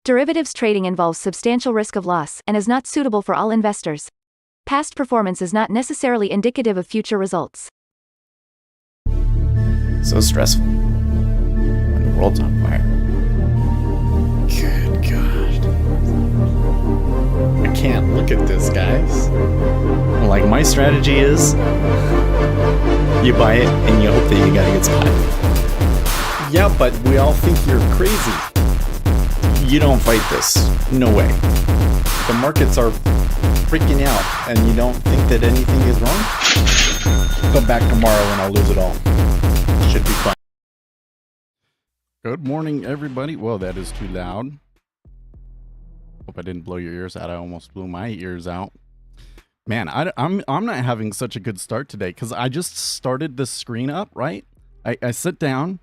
Derivatives trading involves substantial risk of loss and is not suitable for all investors. Past performance is not necessarily indicative of future results. So stressful when the world's on fire. Good God. I can't look at this, guys. Like, my strategy is you buy it and you hope that you got a good spot. Yeah, but we all think you're crazy. You don't fight this. No way. The markets are freaking out and you don't think that anything is wrong? Come back tomorrow and I'll lose it all. Should be fun. Good morning, everybody. Whoa, that is too loud. Hope I didn't blow your ears out. I almost blew my ears out. Man, I'm not having such a good start today because I just started the screen up, right? I sit down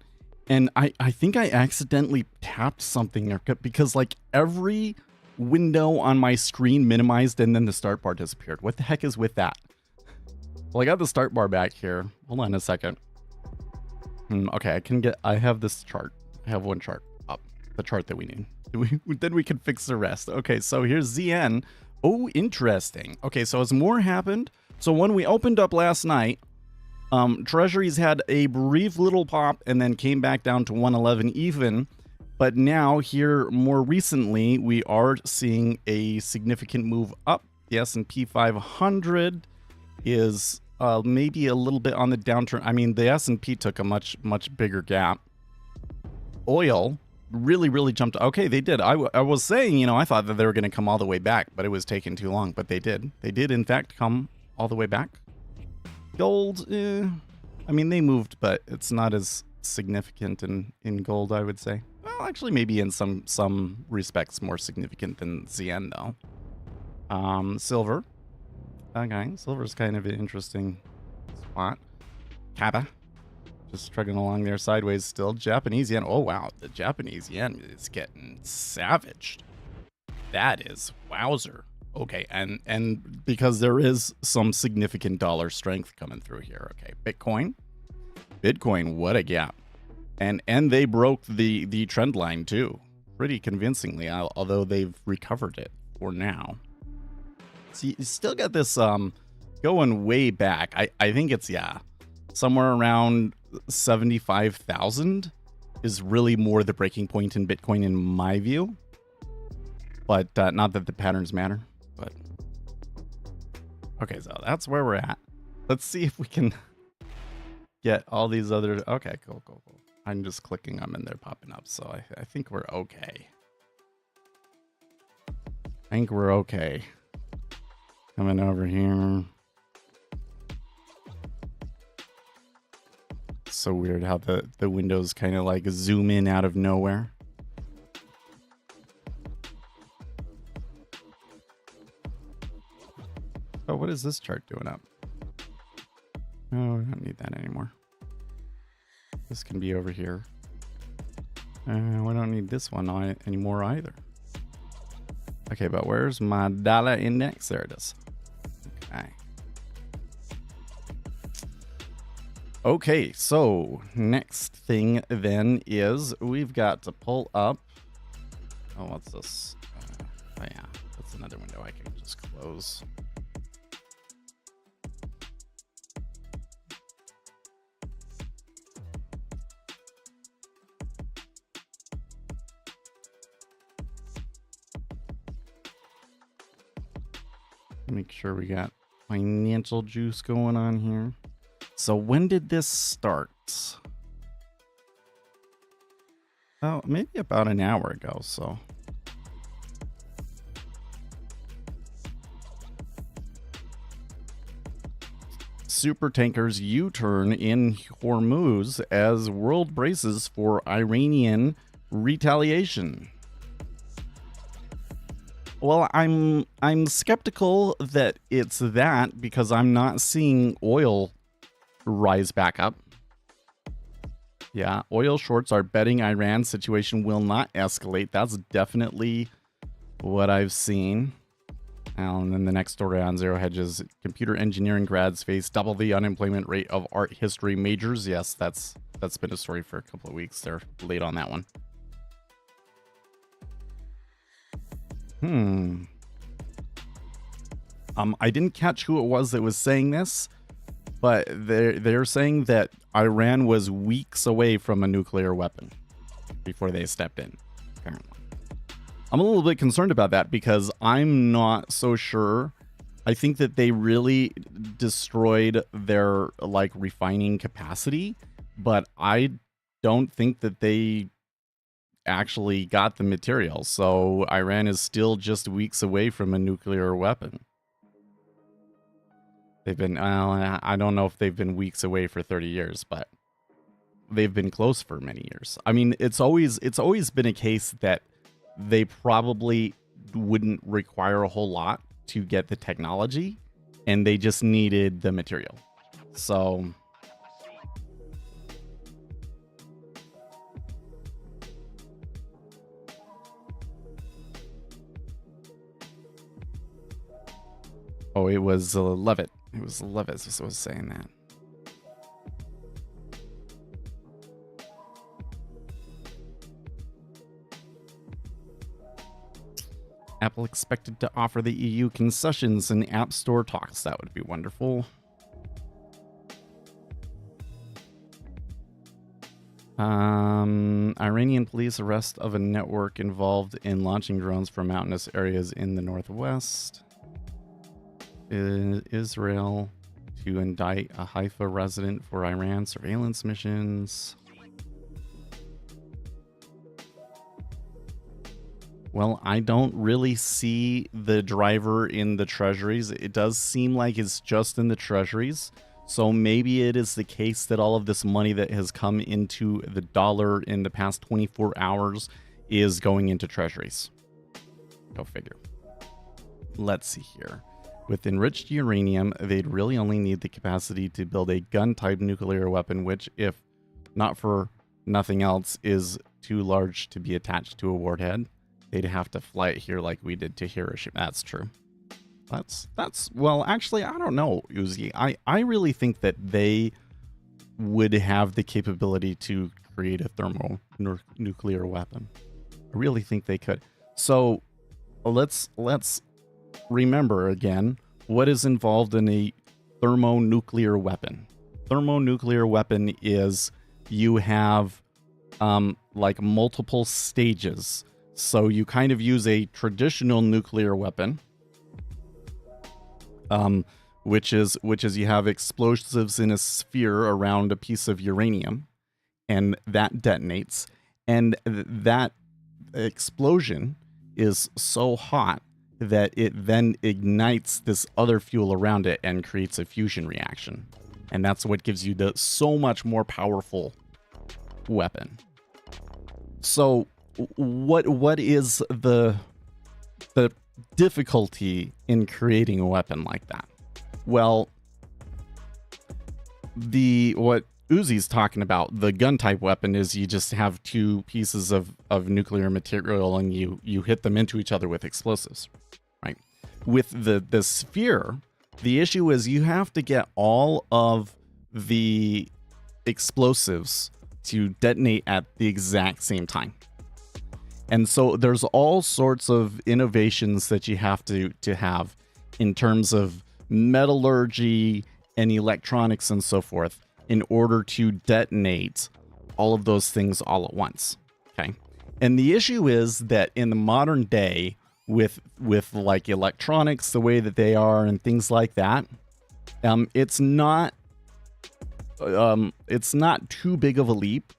and I think I accidentally tapped something because like every window on my screen minimized and then the start bar disappeared. What the heck is with that? Well, I got the start bar back here. Hold on a second. Okay, I have this chart. I have one chart up, the chart that we need. Then we can fix the rest. Okay, so here's ZN. Oh, interesting. Okay, so as more happened, so when we opened up last night, Treasuries had a brief little pop and then came back down to 111 even. But now here more recently, we are seeing a significant move up. The S&P 500 is maybe a little bit on the downturn. I mean, the S&P took a much bigger gap. Oil really jumped. Okay, they did. I was saying, you know, I thought that they were going to come all the way back, but it was taking too long. But they did. They did, in fact, come all the way back. Gold, I mean, they moved, but it's not as significant in gold, I would say. Well, actually, maybe in some respects more significant than ZN, though. Silver. Okay, silver's kind of an interesting spot. Kappa. Just trucking along there sideways still. Japanese yen. Oh, wow. The Japanese yen is getting savaged. That is wowzer. Okay, and because there is some significant dollar strength coming through here. Okay, Bitcoin, what a gap. And they broke the trend line too, pretty convincingly, although they've recovered it for now. So you still got this going way back. I think it's, yeah, somewhere around 75,000 is really more the breaking point in Bitcoin in my view. But not that the patterns matter. But okay, so that's where we're at. Let's see if we can get all these other. Okay, cool. I'm just clicking them and they're popping up, so I think we're okay. Coming over here. So weird how the windows kind of like zoom in out of nowhere. Oh, what is this chart doing up? Oh, I don't need that anymore. This can be over here. We don't need this one anymore either. Okay, but where's my dollar index? There it is. Okay, so next thing then is we've got to pull up. Oh, what's this? Oh yeah, that's another window I can just close. Make sure we got financial juice going on here. So when did this start? Oh, maybe about an hour ago, so. Super tankers U-turn in Hormuz as world braces for Iranian retaliation. Well, I'm skeptical that it's that because I'm not seeing oil rise back up. Yeah, oil shorts are betting Iran's situation will not escalate. That's definitely what I've seen. And then the next story on Zero Hedges, computer engineering grads face double the unemployment rate of art history majors. Yes, that's been a story for a couple of weeks. They're late on that one. I didn't catch who it was that was saying this, but they're saying that Iran was weeks away from a nuclear weapon before they stepped in, apparently. I'm a little bit concerned about that because I'm not so sure. I think that they really destroyed their like refining capacity, but I don't think that they actually got the material. So Iran is still just weeks away from a nuclear weapon. They've been, I don't know if they've been weeks away for 30 years, but they've been close for many years. I mean, it's always been a case that they probably wouldn't require a whole lot to get the technology, and they just needed the material. So oh, it was Levitt. It was Levitt that was saying that. Apple expected to offer the EU concessions in App Store talks. That would be wonderful. Iranian police arrest of a network involved in launching drones from mountainous areas in the northwest. Israel to indict a Haifa resident for Iran surveillance missions. Well, I don't really see the driver in the Treasuries. It does seem like it's just in the Treasuries. So maybe it is the case that all of this money that has come into the dollar in the past 24 hours is going into Treasuries. Go figure. Let's see here. With enriched uranium, they'd really only need the capacity to build a gun-type nuclear weapon, which, if not for nothing else, is too large to be attached to a warhead. They'd have to fly it here like we did to Hiroshima. That's true. That's well, actually, I don't know, Uzi. I really think that they would have the capability to create a thermonuclear weapon. I really think they could. So let's remember again what is involved in a thermonuclear weapon. Thermonuclear weapon is you have like multiple stages. So you kind of use a traditional nuclear weapon, which is you have explosives in a sphere around a piece of uranium, and that detonates, and that explosion is so hot that it then ignites this other fuel around it and creates a fusion reaction, and that's what gives you the so much more powerful weapon. So what is the difficulty in creating a weapon like that? Well, what Uzi's talking about, the gun type weapon, is you just have two pieces of nuclear material and you hit them into each other with explosives, right? With the sphere, the issue is you have to get all of the explosives to detonate at the exact same time. And so there's all sorts of innovations that you have to have in terms of metallurgy and electronics and so forth in order to detonate all of those things all at once. Okay. And the issue is that in the modern day with like electronics, the way that they are and things like that, it's not too big of a leap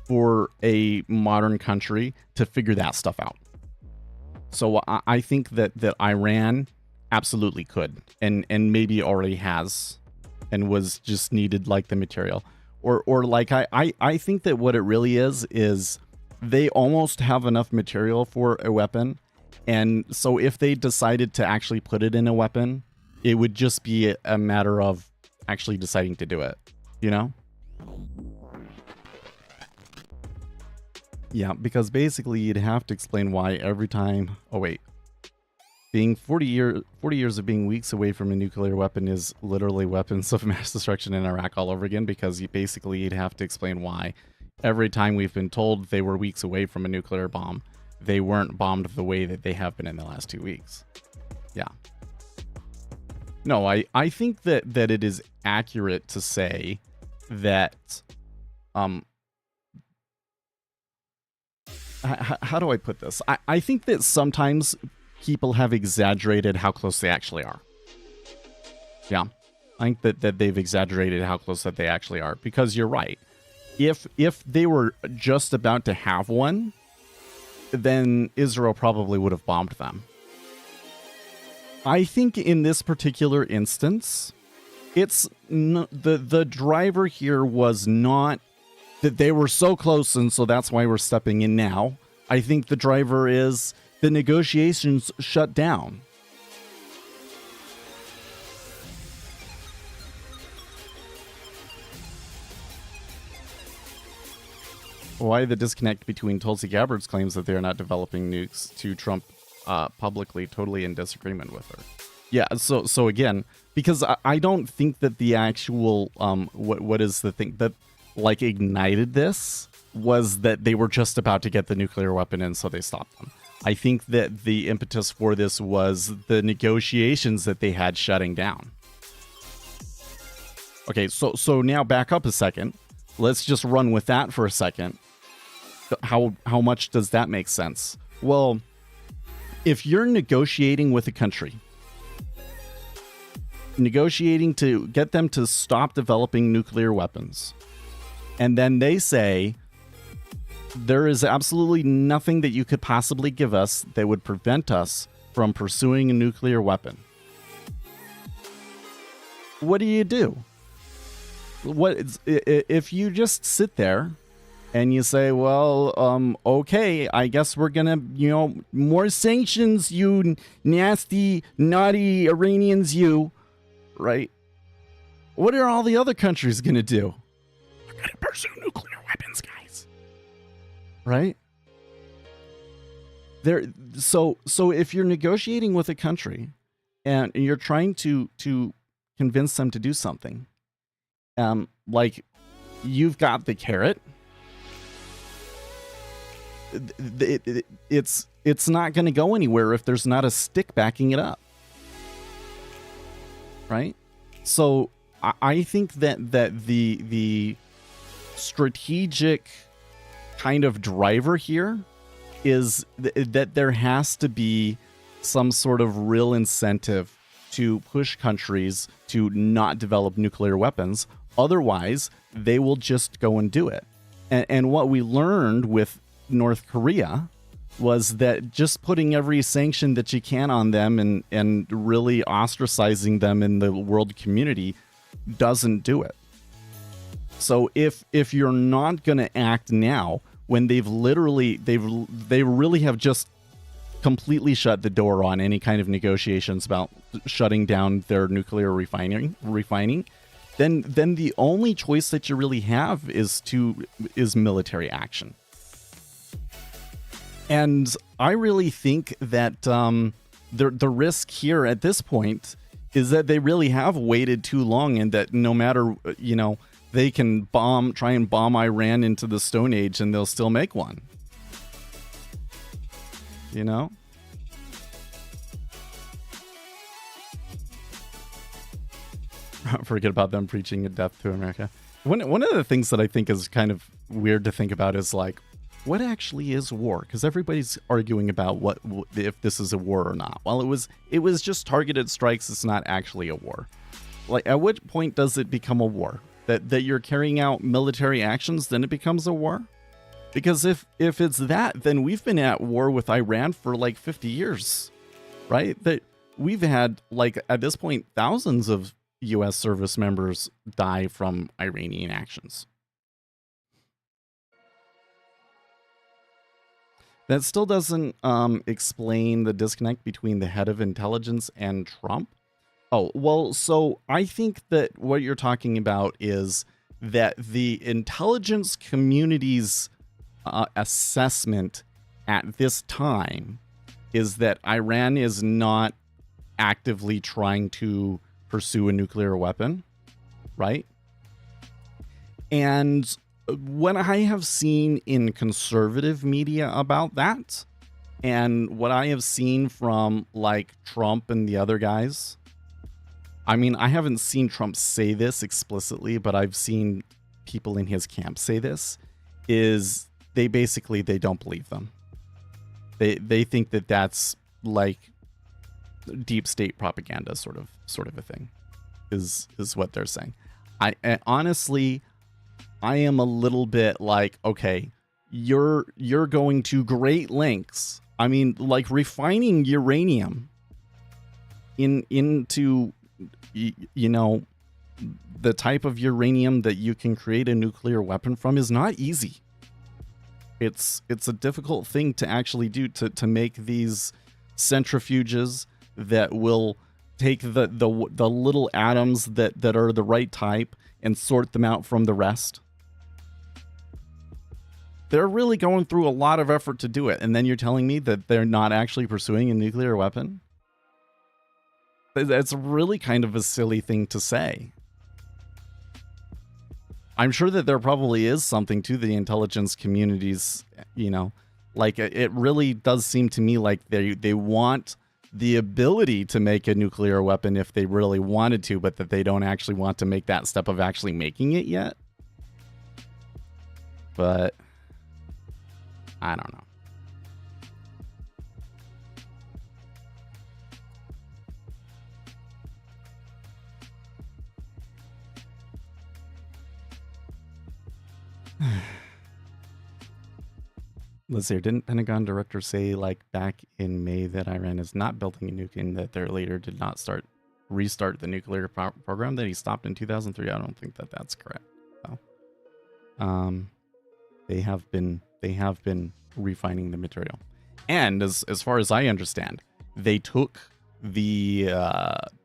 for a modern country to figure that stuff out. So I think that Iran absolutely could, and maybe already has, and was just needed like the material. Or like I think that what it really is they almost have enough material for a weapon, and so if they decided to actually put it in a weapon, it would just be a matter of actually deciding to do it, you know? Yeah, because basically you'd have to explain why every time... Oh, wait. Being 40 years of being weeks away from a nuclear weapon is literally weapons of mass destruction in Iraq all over again, because you'd have to explain why every time we've been told they were weeks away from a nuclear bomb, they weren't bombed the way that they have been in the last 2 weeks. Yeah. No, I think that it is accurate to say that, how do I put this? I think that sometimes people have exaggerated how close they actually are. Yeah. I think that they've exaggerated how close that they actually are, because you're right. If they were just about to have one, then Israel probably would have bombed them. I think in this particular instance, it's the driver here was not that they were so close, and so that's why we're stepping in now. I think the driver is the negotiations shut down. Why the disconnect between Tulsi Gabbard's claims that they are not developing nukes to Trump publicly totally in disagreement with her? Yeah, so again, because I don't think that the actual what is the thing that like ignited this was that they were just about to get the nuclear weapon in, so they stopped them. I think that the impetus for this was the negotiations that they had shutting down. Okay, so now back up a second. Let's just run with that for a second. How much does that make sense? Well, if you're negotiating with a country, negotiating to get them to stop developing nuclear weapons, and then they say, there is absolutely nothing that you could possibly give us that would prevent us from pursuing a nuclear weapon. What do? If you just sit there and you say, well, okay, I guess we're gonna, more sanctions, you nasty, naughty Iranians, you, right? What are all the other countries gonna do? They're gonna pursue nuclear weapons, guys. Right? So if you're negotiating with a country and you're trying to convince them to do something, like you've got the carrot, it's not going to go anywhere if there's not a stick backing it up, right? So I think that the strategic kind of driver here is that there has to be some sort of real incentive to push countries to not develop nuclear weapons. Otherwise, they will just go and do it. And what we learned with North Korea was that just putting every sanction that you can on them and really ostracizing them in the world community doesn't do it. So if you're not going to act now, when they really have just completely shut the door on any kind of negotiations about shutting down their nuclear refining, then the only choice that you really have is military action. And I really think that the risk here at this point is that they really have waited too long, and that no matter, they can try and bomb Iran into the Stone Age and they'll still make one. Forget about them preaching death to America. One of the things that I think is kind of weird to think about is like, what actually is war? Because everybody's arguing about if this is a war or not. Well, it was just targeted strikes. It's not actually a war. Like, at what point does it become a war? That you're carrying out military actions, then it becomes a war? Because if it's that, then we've been at war with Iran for like 50 years, right? That we've had, like, at this point, thousands of U.S. service members die from Iranian actions. That still doesn't explain the disconnect between the head of intelligence and Trump. Oh, well, so I think that what you're talking about is that the intelligence community's assessment at this time is that Iran is not actively trying to pursue a nuclear weapon, right? And what I have seen in conservative media about that And what I have seen from like Trump and the other guys, I mean, I haven't seen Trump say this explicitly, but I've seen people in his camp say this, is they don't believe them. They think that that's like deep state propaganda sort of a thing is what they're saying. Honestly, I am a little bit like, okay, you're going to great lengths. I mean, like refining uranium into you know, the type of uranium that you can create a nuclear weapon from is not easy. It's a difficult thing to actually do, to make these centrifuges that will take the little atoms that are the right type and sort them out from the rest. They're really going through a lot of effort to do it, and then you're telling me that they're not actually pursuing a nuclear weapon? That's really kind of a silly thing to say. I'm sure that there probably is something to the intelligence communities, you know, like it really does seem to me like they want the ability to make a nuclear weapon if they really wanted to, but that they don't actually want to make that step of actually making it yet. But I don't know. Let's see here. Didn't Pentagon director say like back in May that Iran is not building a nuke and that their leader did not restart the nuclear program that he stopped in 2003? I don't think that that's correct. So, they have been refining the material, and as far as I understand, they took the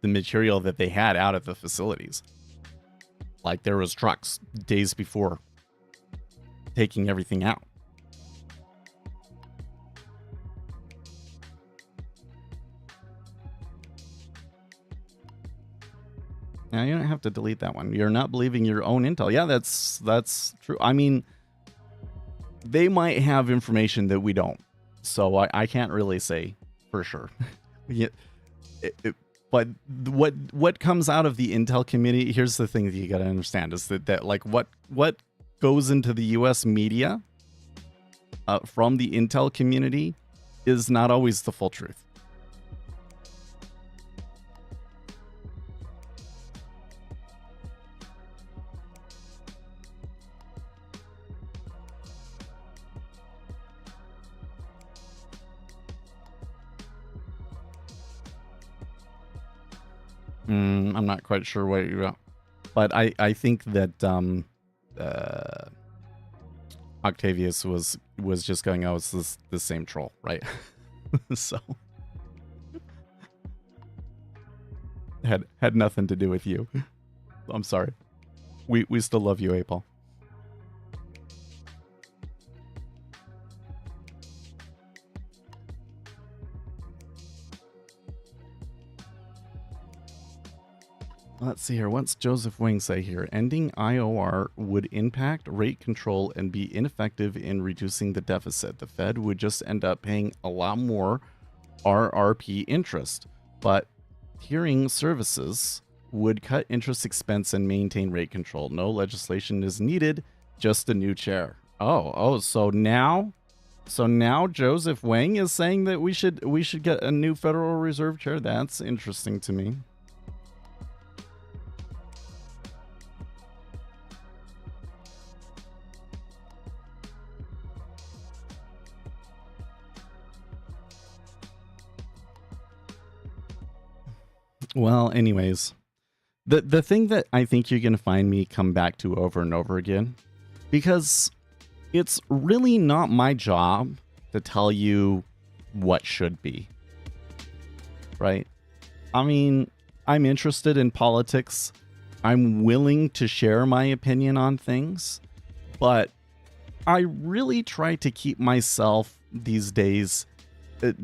material that they had out of the facilities. Like there was trucks days before taking everything out. Now you don't have to delete that one. You're not believing your own intel. Yeah, that's true. I mean, they might have information that we don't, so I can't really say for sure. But what comes out of the intel community? Here's the thing that you got to understand is that like what goes into the U.S. media from the intel community is not always the full truth. I'm not quite sure what you're, but I think that Octavius was just going, oh, it's the same troll, right? So had nothing to do with you. I'm sorry. We still love you, Apol. Let's see here. What's Joseph Wing say here? Ending IOR would impact rate control and be ineffective in reducing the deficit. The Fed would just end up paying a lot more RRP interest, but tiering services would cut interest expense and maintain rate control. No legislation is needed, just a new chair. So now Joseph Wang is saying that we should get a new Federal Reserve chair. That's interesting to me. Well, anyways, the thing that I think you're going to find me come back to over and over again, because it's really not my job to tell you what should be, right? I mean, I'm interested in politics. I'm willing to share my opinion on things, but I really try to keep myself these days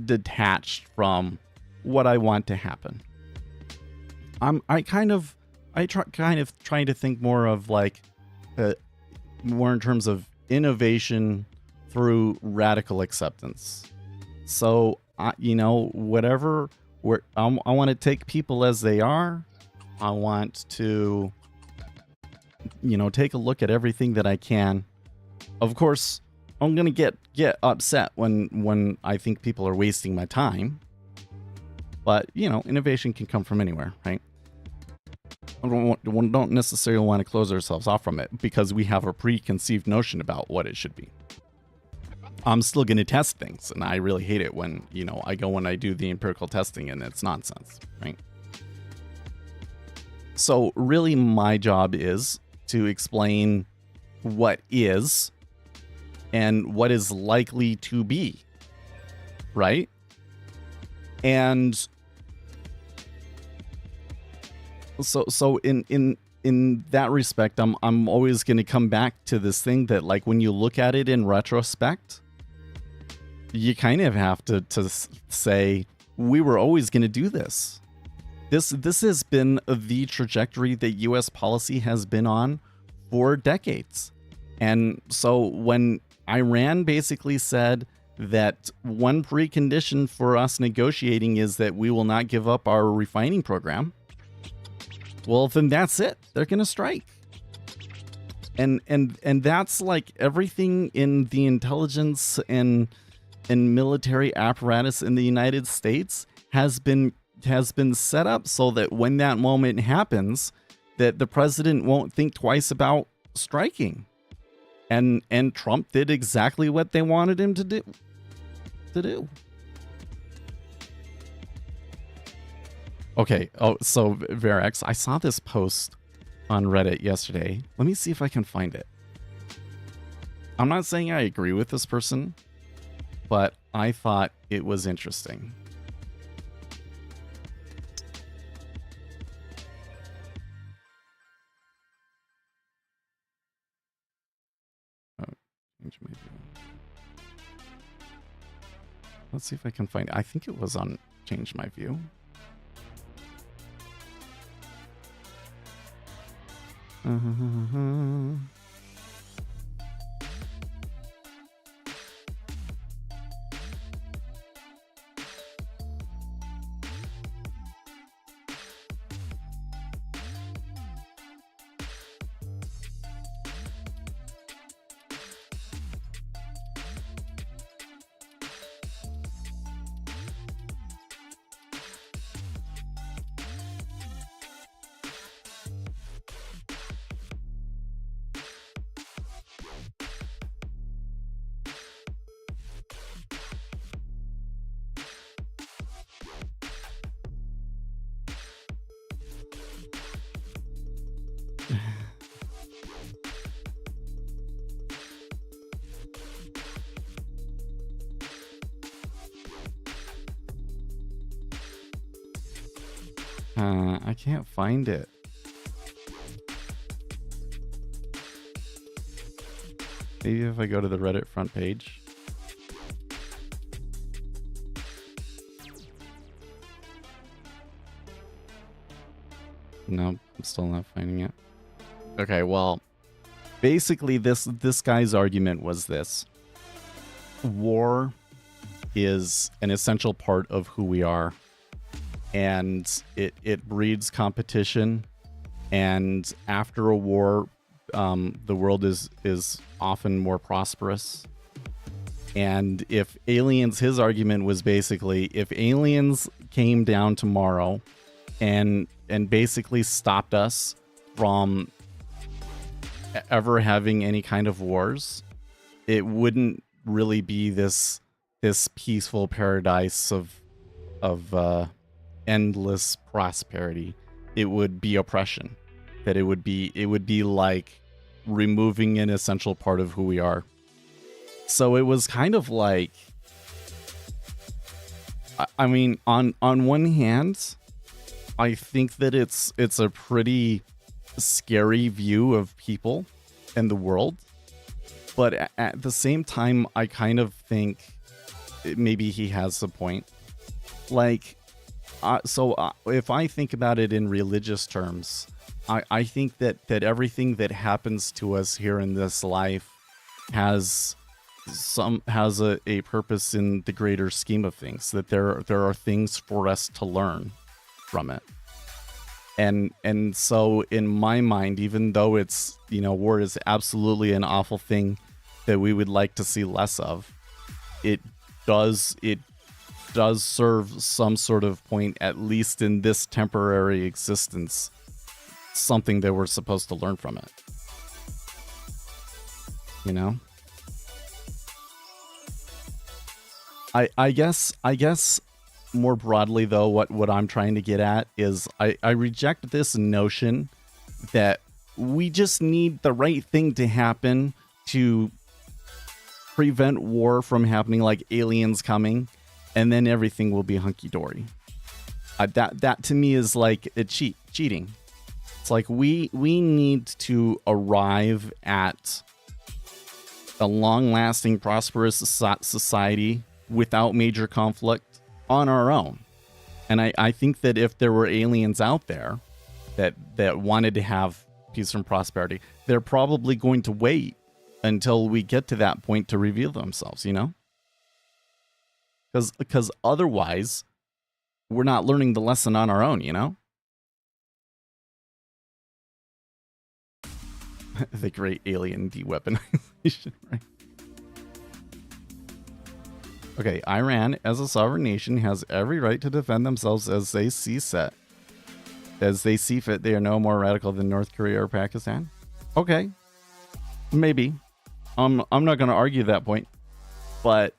detached from what I want to happen. I kind of trying to think more of like more in terms of innovation through radical acceptance, So, whatever, I want to take people as they are. I want to, take a look at everything that I can. Of course, I'm going to get upset when I think people are wasting my time. But, innovation can come from anywhere, right? We don't necessarily want to close ourselves off from it because we have a preconceived notion about what it should be. I'm still going to test things, and I really hate it when, I do the empirical testing and it's nonsense, right? So really my job is to explain what is and what is likely to be, right? And so in that respect, I'm always going to come back to this thing that, like, when you look at it in retrospect, you kind of have to say, we were always going to do this. This has been the trajectory that U.S. policy has been on for decades. And so when Iran basically said that one precondition for us negotiating is that we will not give up our refining program, well, then that's it. They're going to strike. And that's like everything in the intelligence and military apparatus in the United States has been set up so that when that moment happens, that the president won't think twice about striking. And Trump did exactly what they wanted him to do. Okay. Oh, so Verex, I saw this post on Reddit yesterday. Let me see if I can find it. I'm not saying I agree with this person, but I thought it was interesting. Oh, change my view. Let's see if I can find it. I think it was on Change My View. I can't find it. Maybe if I go to the Reddit front page. No, I'm still not finding it. Okay, well, basically this guy's argument was this. War is an essential part of who we are. And it breeds competition. And after a war, the world is often more prosperous. And if aliens, his argument was basically, if aliens came down tomorrow and basically stopped us from ever having any kind of wars, it wouldn't really be this peaceful paradise of endless prosperity. It would be oppression. That it would be like removing an essential part of who we are. So it was kind of like, I mean, on one hand, I think that it's a pretty scary view of people and the world, but at the same time, I kind of think maybe he has a point. Like, if I think about it in religious terms, I think that everything that happens to us here in this life has has a purpose in the greater scheme of things, that there are things for us to learn from it. And so in my mind, even though it's, war is absolutely an awful thing that we would like to see less of, it does serve some sort of point, at least in this temporary existence, something that we're supposed to learn from it. I guess more broadly though, what I'm trying to get at is I reject this notion that we just need the right thing to happen to prevent war from happening, like aliens coming, and then everything will be hunky-dory. That to me is like a cheating. It's like we need to arrive at a long-lasting, prosperous society without major conflict on our own. And I think that if there were aliens out there that wanted to have peace and prosperity, they're probably going to wait until we get to that point to reveal themselves, Because otherwise, we're not learning the lesson on our own, The great alien de-weaponization, right? Okay, Iran, as a sovereign nation, has every right to defend themselves as they see fit. They are no more radical than North Korea or Pakistan. Okay, maybe. I'm not going to argue that point, but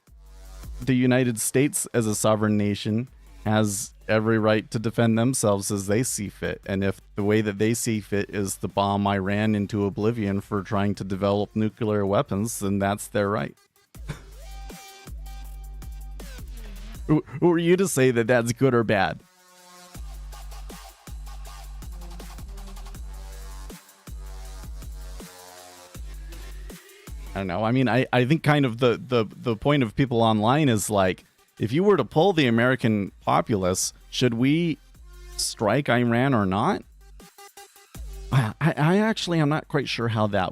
the United States, as a sovereign nation, has every right to defend themselves as they see fit. And if the way that they see fit is to bomb Iran into oblivion for trying to develop nuclear weapons, then that's their right. Who are you to say that that's good or bad? I don't know. I mean, I think kind of the point of people online is like, if you were to poll the American populace, should we strike Iran or not? I actually am not quite sure how that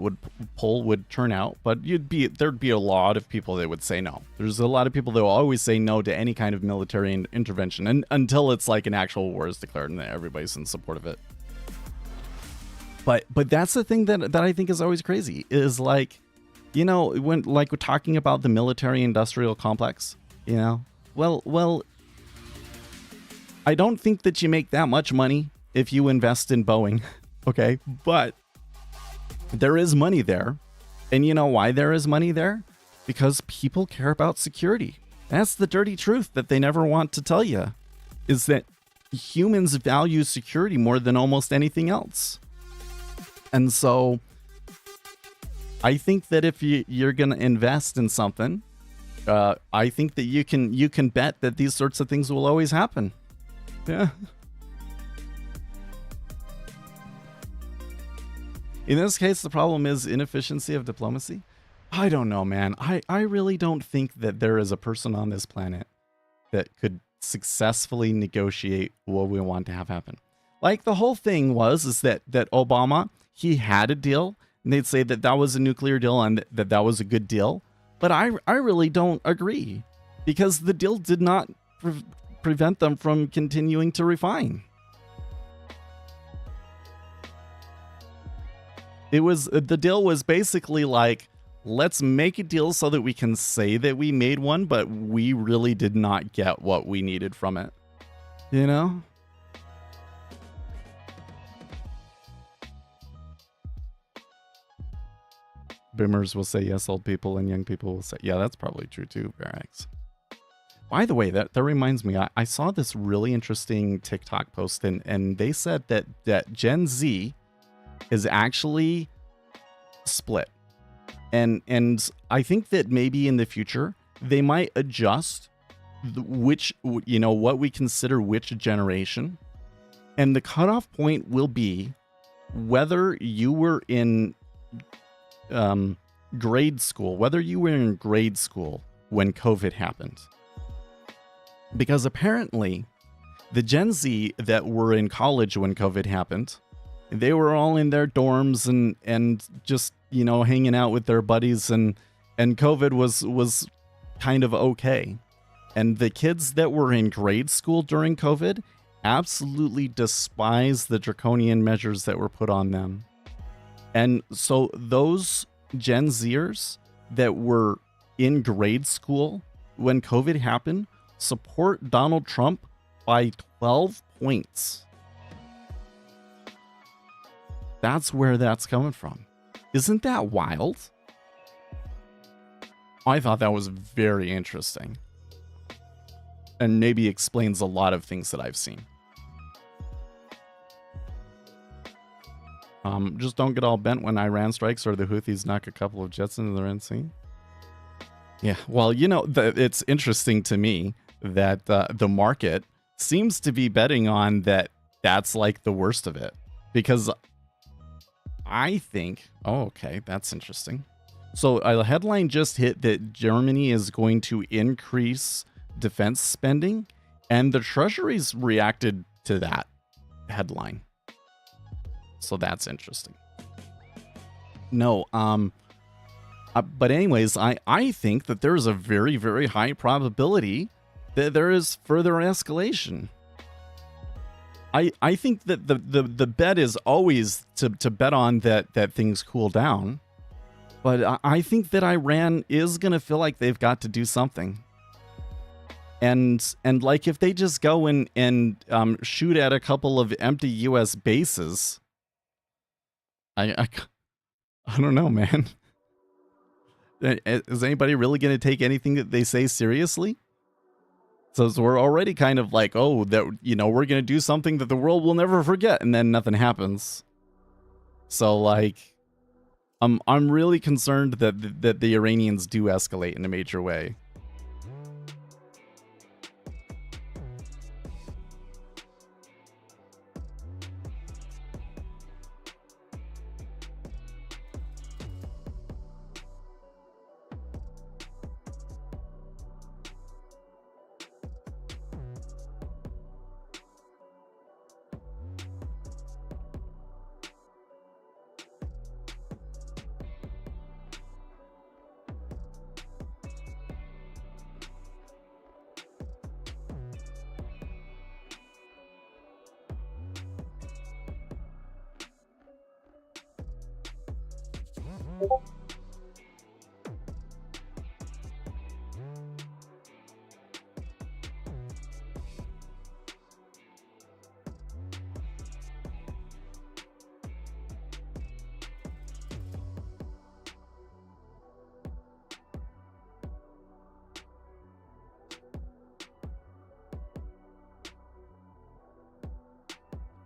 poll would turn out, but there'd be a lot of people that would say no. There's a lot of people that will always say no to any kind of military intervention, and until it's like an actual war is declared and everybody's in support of it. But that's the thing that I think is always crazy, is like, when like we're talking about the military industrial complex, well, I don't think that you make that much money if you invest in Boeing. Okay, but there is money there. And you know why there is money there? Because people care about security. That's the dirty truth that they never want to tell you, is that humans value security more than almost anything else. And so I think that if you're going to invest in something, I think that you can bet that these sorts of things will always happen. Yeah. In this case, the problem is inefficiency of diplomacy. I don't know, man. I really don't think that there is a person on this planet that could successfully negotiate what we want to have happen. Like, the whole thing is that Obama, he had a deal, and they'd say that was a nuclear deal and that was a good deal. But I really don't agree, because the deal did not prevent them from continuing to refine. The deal was basically like, let's make a deal so that we can say that we made one, but we really did not get what we needed from it. Boomers will say yes, old people, and young people will say, yeah, that's probably true too, Barracks. By the way, that reminds me, I saw this really interesting TikTok post, and they said that Gen Z is actually split. And I think that maybe in the future, they might adjust what we consider which generation. And the cutoff point will be whether you were in grade school when COVID happened. Because apparently the Gen Z that were in college when COVID happened, they were all in their dorms and just, hanging out with their buddies and and COVID was kind of okay. And the kids that were in grade school during COVID absolutely despise the draconian measures that were put on them. And so those Gen Zers that were in grade school when COVID happened support Donald Trump by 12 points. That's where that's coming from. Isn't that wild? I thought that was very interesting. And maybe explains a lot of things that I've seen. Just don't get all bent when Iran strikes or the Houthis knock a couple of jets into the Red Sea. Yeah, well, you know, it's interesting to me that the market seems to be betting on that that's like the worst of it. Because I think, oh, okay, that's interesting. So a headline just hit that Germany is going to increase defense spending, and the Treasuries reacted to that headline. So that's interesting. No, but anyways, I think that there's a very, very high probability that there is further escalation. I think that the bet is always to bet on that things cool down. But I think that Iran is going to feel like they've got to do something. And like if they just go and shoot at a couple of empty US bases, I don't know, man. Is anybody really going to take anything that they say seriously? So we're already kind of like, oh, that, you know, we're going to do something that the world will never forget, and then nothing happens. So like, I'm really concerned that the Iranians do escalate in a major way.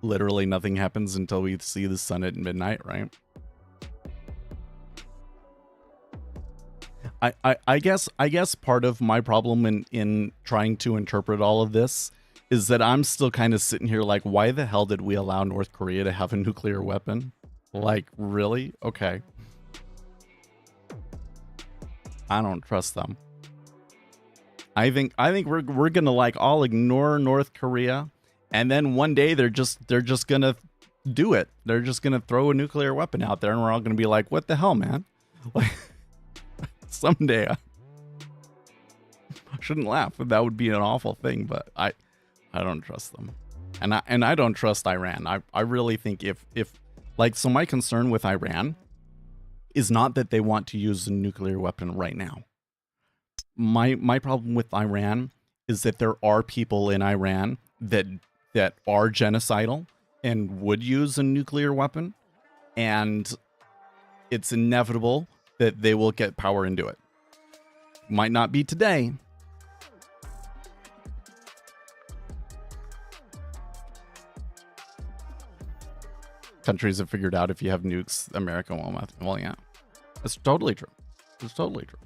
Literally nothing happens until we see the sun at midnight, right? I guess part of my problem in trying to interpret all of this is that I'm still kind of sitting here like, why the hell did we allow North Korea to have a nuclear weapon? Like, really? Okay. I don't trust them. I think we're gonna like all ignore North Korea, and then one day they're just gonna do it. They're just gonna throw a nuclear weapon out there, and we're all gonna be like, what the hell, man? Like, someday I shouldn't laugh, but that would be an awful thing. But I don't trust them, and I don't trust Iran. I really think if like, so my concern with Iran is not that they want to use a nuclear weapon right now. My problem with Iran is that there are people in Iran that are genocidal and would use a nuclear weapon, and it's inevitable that they will get power and do it. Might not be today. Countries have figured out if you have nukes, America won't. Well, yeah. That's totally true. It's totally true.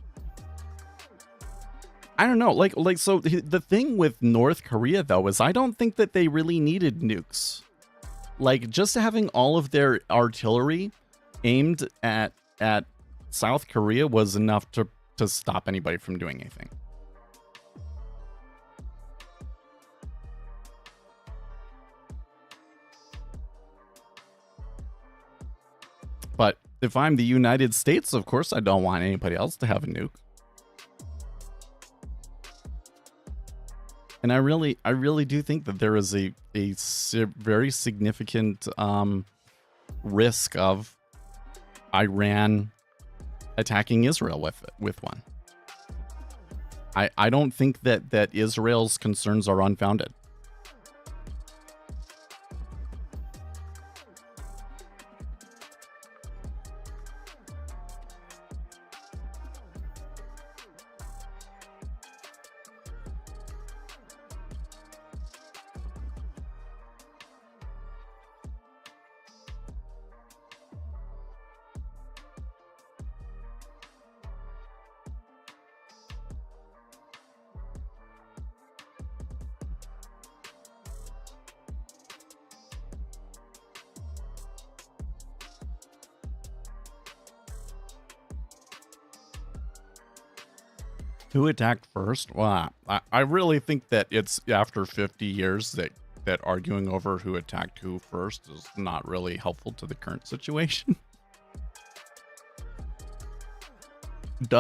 I don't know. Like, so the thing with North Korea, though, is I don't think that they really needed nukes. Like, just having all of their artillery aimed at South Korea was enough to stop anybody from doing anything. But If I'm the United States, of course I don't want anybody else to have a nuke. And I really do think that there is a very significant risk of Iran attacking Israel with one. I don't think that Israel's concerns are unfounded. Who attacked first? Well, I really think that it's after 50 years that arguing over who attacked who first is not really helpful to the current situation. It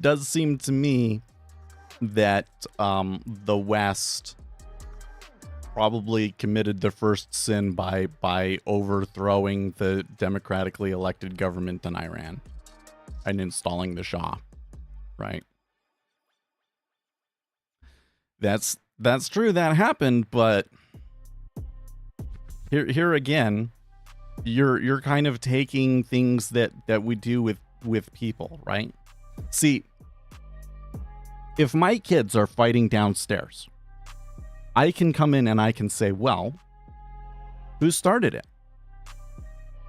does seem to me that the West probably committed the first sin by overthrowing the democratically elected government in Iran and installing the Shah, right? That's true, that happened, but here again, you're kind of taking things that we do with people, right? See, if my kids are fighting downstairs, I can come in and I can say, well, who started it?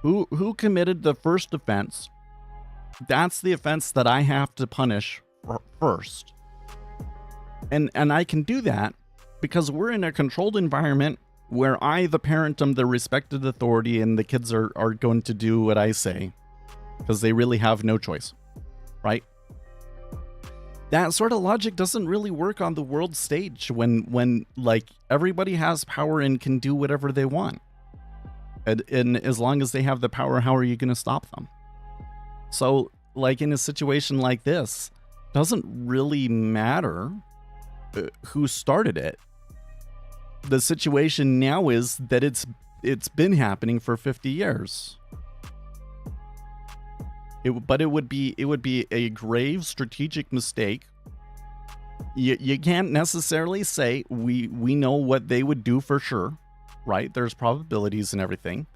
Who committed the first offense? That's the offense that I have to punish first. And I can do that because we're in a controlled environment where I, the parent, am the respected authority, and the kids are going to do what I say because they really have no choice, right? That sort of logic doesn't really work on the world stage when like everybody has power and can do whatever they want. And as long as they have the power, how are you going to stop them? So like in a situation like this, doesn't really matter who started it. The situation now is that it's been happening for 50 years. But it would be a grave strategic mistake. You can't necessarily say we know what they would do for sure, right? There's probabilities and everything.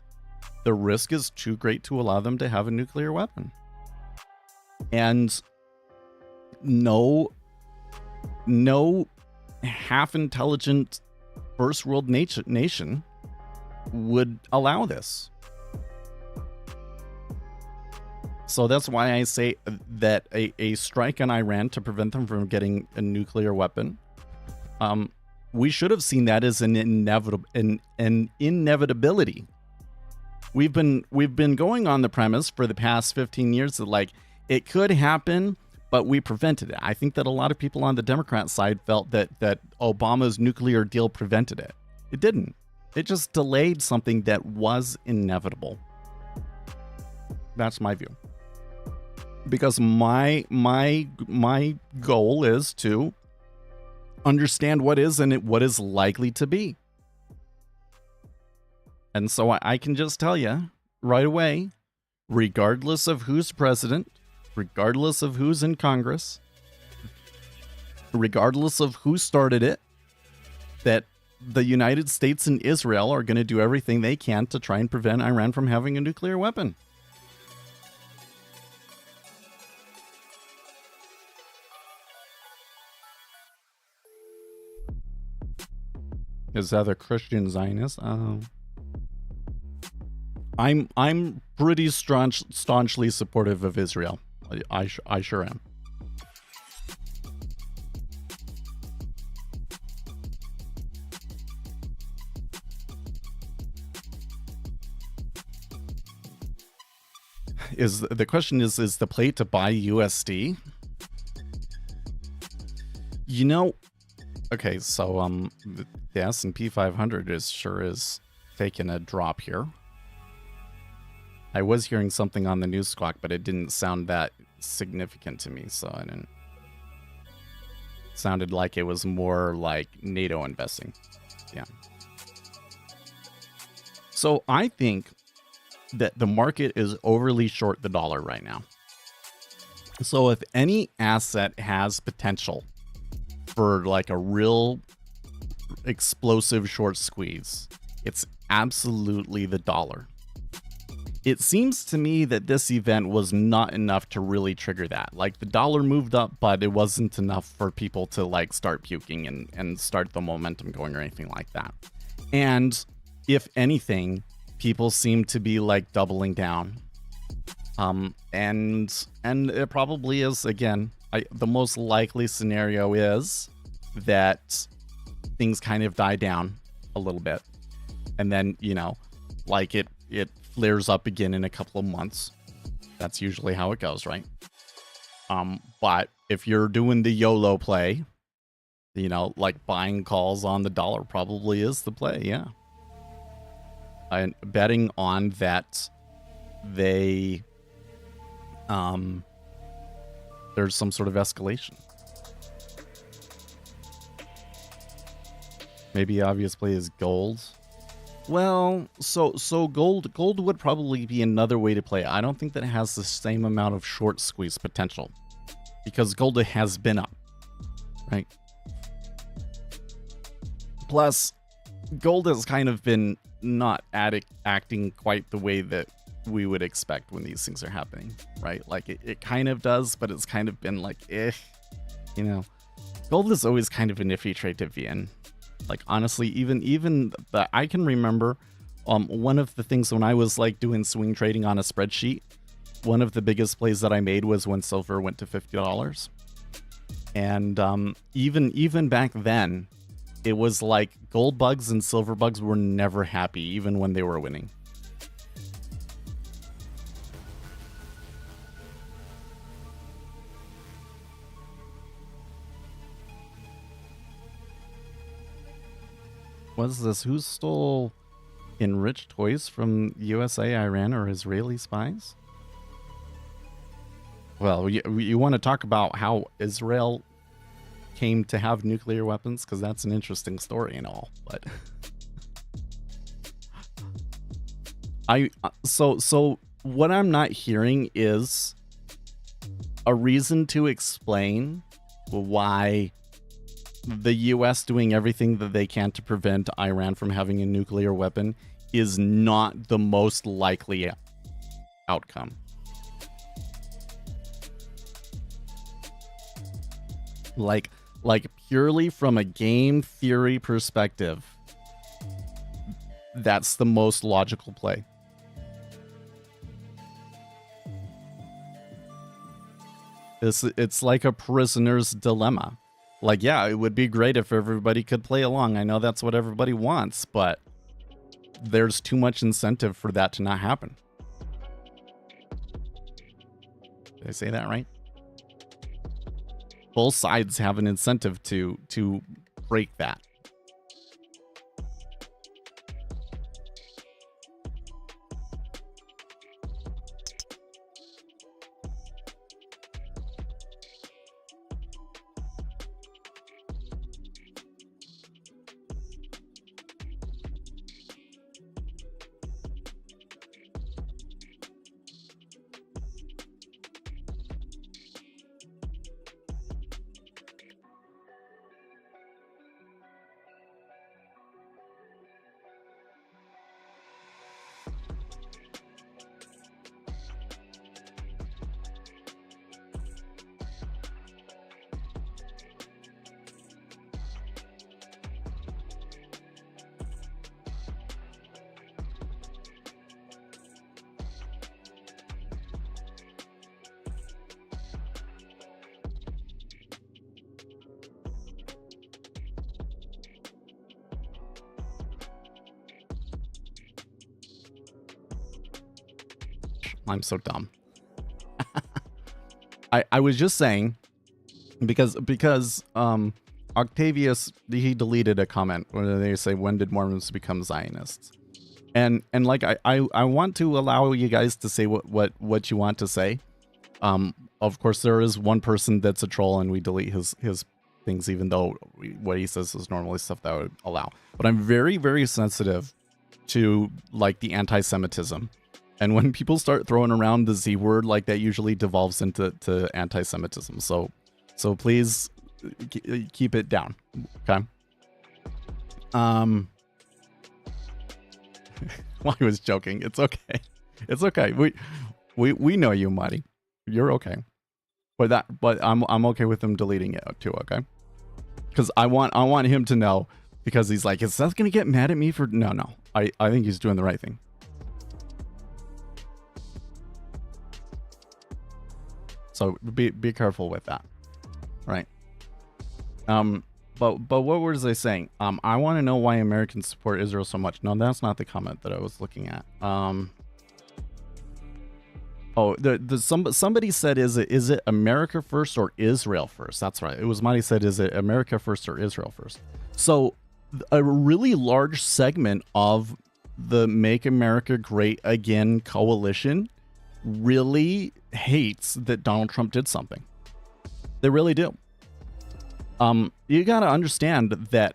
The risk is too great to allow them to have a nuclear weapon. And no half-intelligent first world nation would allow this. So that's why I say that a strike on Iran to prevent them from getting a nuclear weapon, we should have seen that as an inevitability. We've been going on the premise for the past 15 years that like it could happen, but we prevented it. I think that a lot of people on the Democrat side felt that Obama's nuclear deal prevented it. It didn't. It just delayed something that was inevitable. That's my view. Because my goal is to understand what is and what is likely to be. And so I can just tell you right away, regardless of who's president, regardless of who's in Congress, regardless of who started it, that the United States and Israel are going to do everything they can to try and prevent Iran from having a nuclear weapon. Is that a Christian Zionist? I'm pretty staunchly supportive of Israel. I sure am. The question is the play to buy USD? You know, okay, so the S&P 500 is taking a drop here. I was hearing something on the news squawk, but it didn't sound that significant to me, so I didn't. It sounded like it was more like NATO investing. Yeah. So I think that the market is overly short the dollar right now. So if any asset has potential for like a real explosive short squeeze, it's absolutely the dollar. It seems to me that this event was not enough to really trigger that. Like the dollar moved up, but it wasn't enough for people to like start puking and start the momentum going or anything like that. And if anything, people seem to be like doubling down. And it probably is, again, the most likely scenario is that things kind of die down a little bit. And then, you know, like it flares up again in a couple of months. That's usually how it goes, right? But if you're doing the YOLO play, you know, like buying calls on the dollar probably is the play, yeah. And betting on that they there's some sort of escalation. Maybe obvious play is gold. Well, so gold would probably be another way to play. I don't think that it has the same amount of short squeeze potential because gold has been up, right? Plus, gold has kind of been not acting quite the way that we would expect when these things are happening, right? Like it kind of does, but it's kind of been like, you know. Gold is always kind of an iffy trade to be in. Like honestly, even that I can remember, one of the things when I was like doing swing trading on a spreadsheet, one of the biggest plays that I made was when silver went to $50, and even back then, it was like gold bugs and silver bugs were never happy, even when they were winning. What is this? Who stole enriched toys from USA, Iran, or Israeli spies? Well, you want to talk about how Israel came to have nuclear weapons? Because that's an interesting story and all. But so what I'm not hearing is a reason to explain why the US doing everything that they can to prevent Iran from having a nuclear weapon is not the most likely outcome. Like purely from a game theory perspective, that's the most logical play. It's like a prisoner's dilemma. Like, yeah, it would be great if everybody could play along. I know that's what everybody wants, but there's too much incentive for that to not happen. Did I say that right? Both sides have an incentive to break that. I'm so dumb. I was just saying because Octavius, he deleted a comment where they say, when did Mormons become Zionists? And like I want to allow you guys to say what you want to say. Of course, there is one person that's a troll, and we delete his things, even though what he says is normally stuff that I would allow. But I'm very, very sensitive to like the anti-Semitism. And when people start throwing around the Z word, like that usually devolves into anti-Semitism. So please keep it down. Okay. Well, I was joking. It's okay. It's okay. We know you, Marty. You're okay. But I'm okay with him deleting it too, okay? Because I want him to know, because he's like, is Seth gonna get mad at me for no. I think he's doing the right thing. So be careful with that. Right. But what was I saying? I want to know why Americans support Israel so much. No, that's not the comment that I was looking at. Somebody said, is it America first or Israel first? That's right. It was Marty said, is it America first or Israel first? So a really large segment of the Make America Great Again coalition really hates that Donald Trump did something. They really do. You got to understand that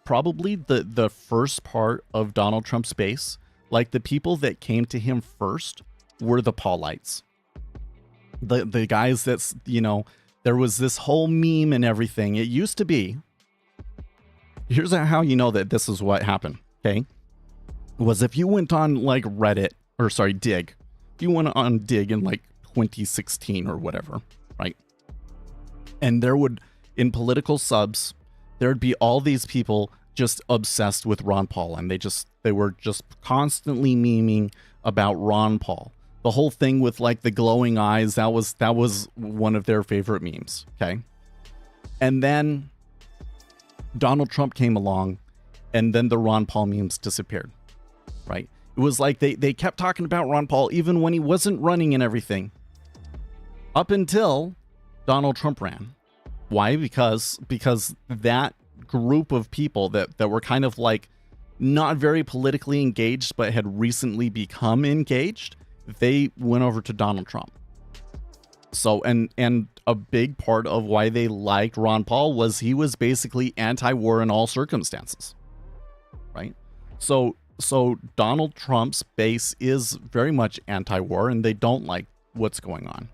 probably the first part of Donald Trump's base, like the people that came to him first, were the Paulites. The guys that's, there was this whole meme and everything. It used to be, here's how you know that this is what happened, okay? Was if you went on like Reddit, or sorry, Dig. If you went on Dig in like 2016 or whatever, right? And there would, in political subs, there'd be all these people just obsessed with Ron Paul, and they were just constantly memeing about Ron Paul. The whole thing with like the glowing eyes, that was one of their favorite memes, okay? And then Donald Trump came along, and then the Ron Paul memes disappeared, right? It was like they kept talking about Ron Paul even when he wasn't running and everything, up until Donald Trump ran. Why? Because that group of people that were kind of like not very politically engaged but had recently become engaged, they went over to Donald Trump. So and a big part of why they liked Ron Paul was he was basically anti-war in all circumstances, right? So Donald Trump's base is very much anti-war, and they don't like what's going on.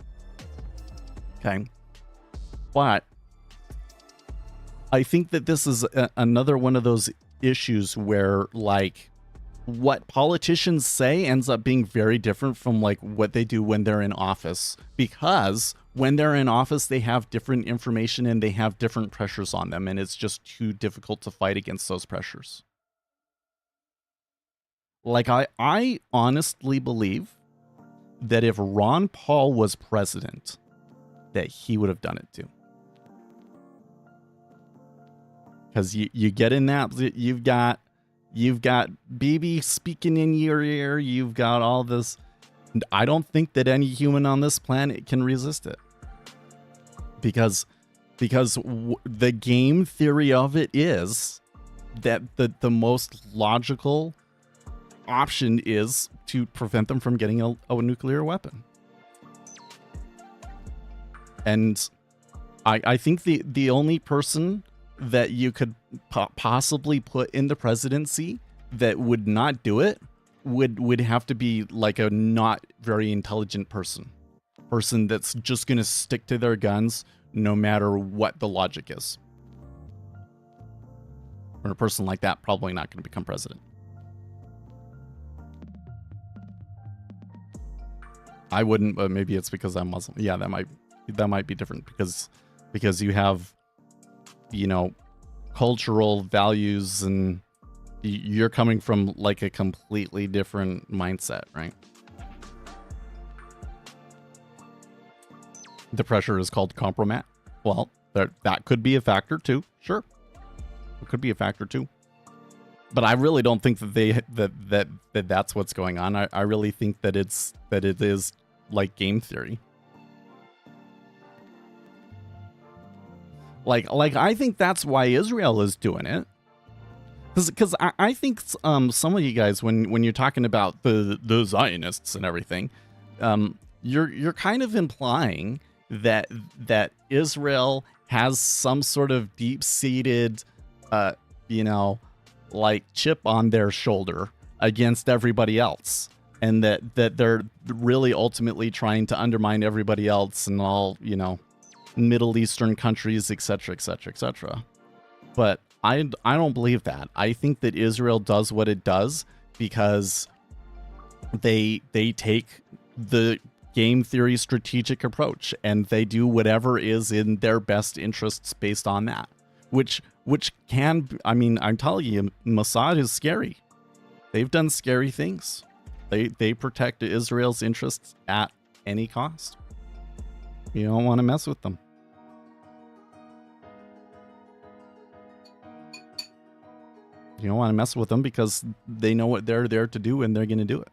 Okay. But I think that this is another one of those issues where like what politicians say ends up being very different from like what they do when they're in office, because when they're in office, they have different information and they have different pressures on them, and it's just too difficult to fight against those pressures. Like I honestly believe that if Ron Paul was president, that he would have done it too. Because you get in that, you've got BB speaking in your ear, you've got all this. I don't think that any human on this planet can resist it. Because the game theory of it is that the most logical option is to prevent them from getting a nuclear weapon. And I think the only person that you could possibly put in the presidency that would not do it would have to be like a not very intelligent person that's just going to stick to their guns no matter what the logic is. Or a person like that probably not going to become president. I wouldn't, but maybe it's because I'm Muslim. Yeah, that might be different because you have, cultural values, and you're coming from like a completely different mindset, right? The pressure is called compromat. Well, that could be a factor too. Sure, it could be a factor too. But I really don't think that that's what's going on. I really think that it is like game theory. Like I think that's why Israel is doing it. Because I think some of you guys, when you're talking about the Zionists and everything, you're kind of implying that Israel has some sort of deep-seated, you know, like chip on their shoulder against everybody else, and that they're really ultimately trying to undermine everybody else and all, you know, Middle Eastern countries, etc., etc., etc. But I don't believe that. I think that Israel does what it does because they take the game theory strategic approach, and they do whatever is in their best interests based on that. Which can, I mean, I'm telling you, Mossad is scary. They've done scary things. They protect Israel's interests at any cost. You don't want to mess with them. You don't want to mess with them because they know what they're there to do, and they're going to do it.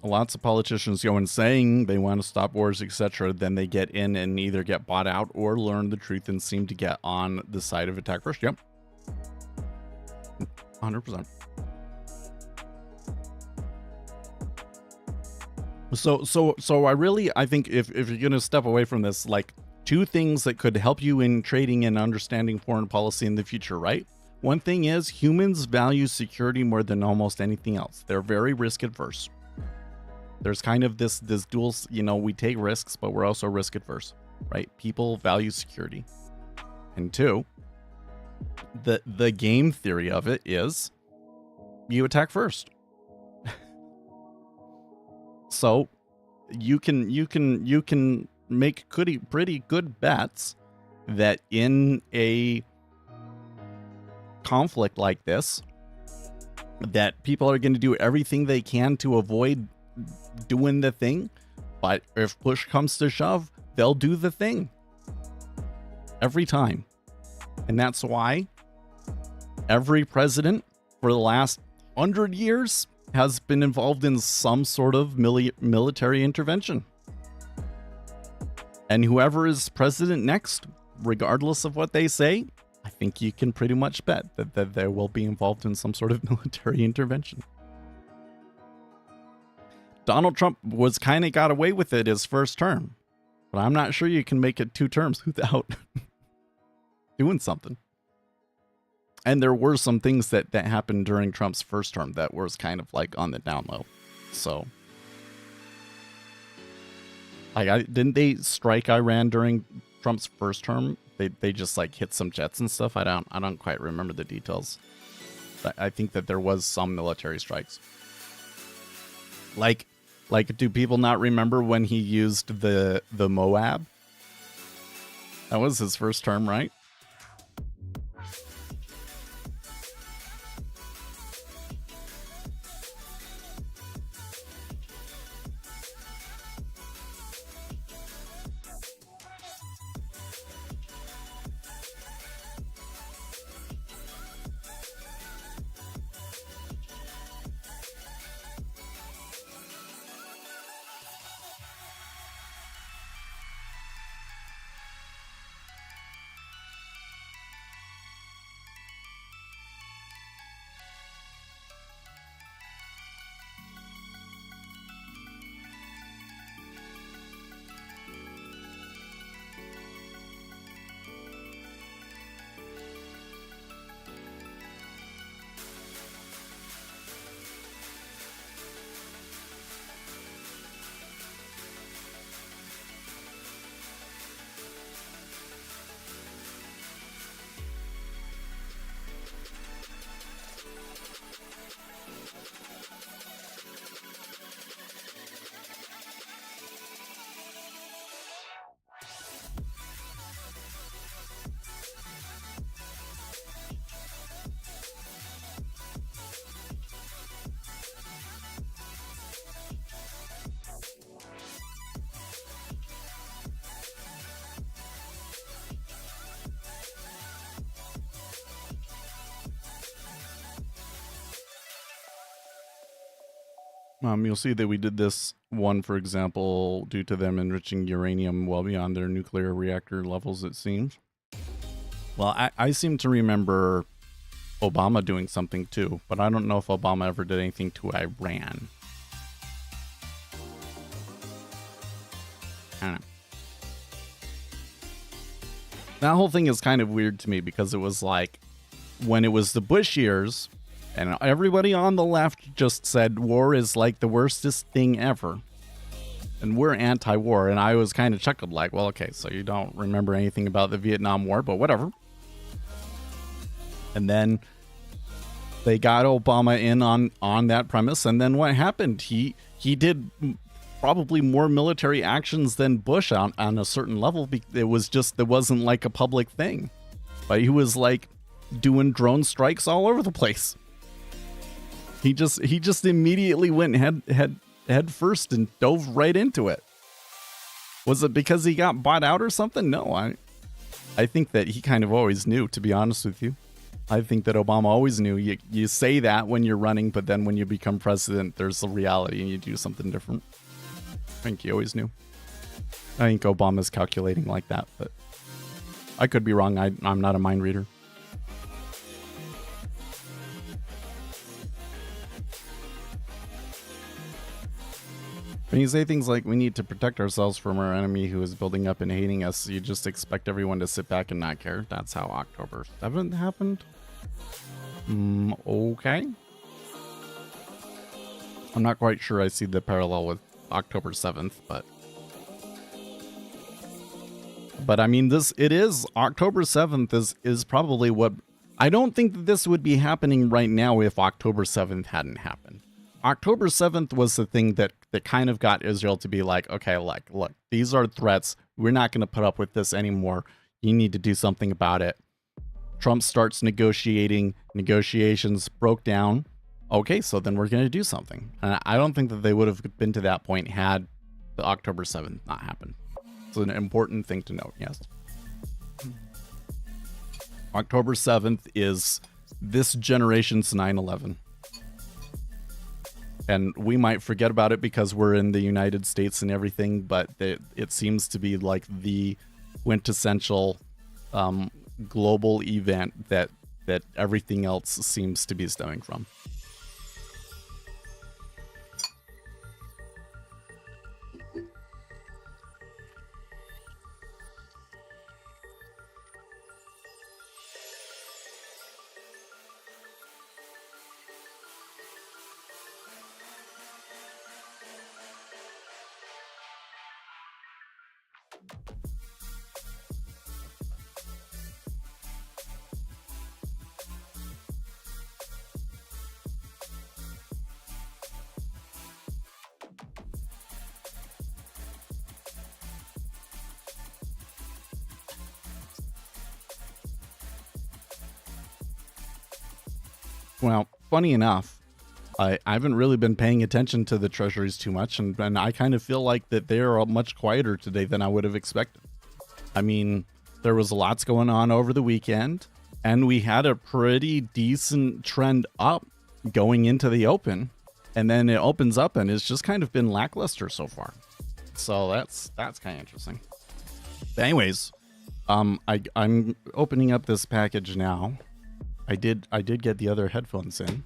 Lots of politicians go and saying they want to stop wars, etc. Then they get in and either get bought out or learn the truth and seem to get on the side of attack first. Yep. 100%. So I think if you're going to step away from this, like, two things that could help you in trading and understanding foreign policy in the future, right? One thing is humans value security more than almost anything else. They're very risk adverse. There's kind of this dual, you know, we take risks, but we're also risk adverse, right? People value security. And two, the game theory of it is you attack first. So you can make pretty good bets that in a conflict like this, that people are going to do everything they can to avoid doing the thing, but if push comes to shove, they'll do the thing every time. And that's why every president for the last 100 years has been involved in some sort of military intervention. And whoever is president next, regardless of what they say, I think you can pretty much bet that they will be involved in some sort of military intervention. Donald Trump was kind of got away with it his first term, but I'm not sure you can make it 2 terms without doing something. And there were some things that happened during Trump's first term that was kind of like on the down low. So, like, didn't they strike Iran during Trump's first term? They just like hit some jets and stuff. I don't quite remember the details. But I think that there was some military strikes. Like, do people not remember when he used the Moab? That was his first term, right? You'll see that we did this one, for example, due to them enriching uranium well beyond their nuclear reactor levels, it seems. Well, I seem to remember Obama doing something too, but I don't know if Obama ever did anything to Iran. I don't know. That whole thing is kind of weird to me because it was like when it was the Bush years and everybody on the left just said war is like the worstest thing ever. And we're anti-war. And I was kind of chuckled like, well, okay, so you don't remember anything about the Vietnam War, but whatever. And then they got Obama in on that premise. And then what happened? He did probably more military actions than Bush on a certain level. It wasn't like a public thing. But he was like doing drone strikes all over the place. He just immediately went head first and dove right into it. Was it because he got bought out or something? No, I think that he kind of always knew, to be honest with you. I think that Obama always knew. You say that when you're running, but then when you become president, there's a reality and you do something different. I think he always knew. I think Obama's calculating like that, but I could be wrong. I'm not a mind reader. When you say things like, we need to protect ourselves from our enemy who is building up and hating us, you just expect everyone to sit back and not care. That's how October 7th happened. Okay. I'm not quite sure I see the parallel with October 7th, but I mean, October 7th is probably what, I don't think that this would be happening right now if October 7th hadn't happened. October 7th was the thing that kind of got Israel to be like, okay, like, look, these are threats. We're not going to put up with this anymore. You need to do something about it. Trump starts negotiating. Negotiations broke down. Okay, so then we're going to do something. And I don't think that they would have been to that point had the October 7th not happened. It's an important thing to note, yes. October 7th is this generation's 9/11. And we might forget about it because we're in the United States and everything, but it seems to be like the quintessential global event that everything else seems to be stemming from. Well, funny enough, I haven't really been paying attention to the Treasuries too much, and I kind of feel like that they are much quieter today than I would have expected. I mean, there was lots going on over the weekend, and we had a pretty decent trend up going into the open, and then it opens up, and it's just kind of been lackluster so far. So that's kind of interesting. But anyways, I'm opening up this package now. I did get the other headphones in.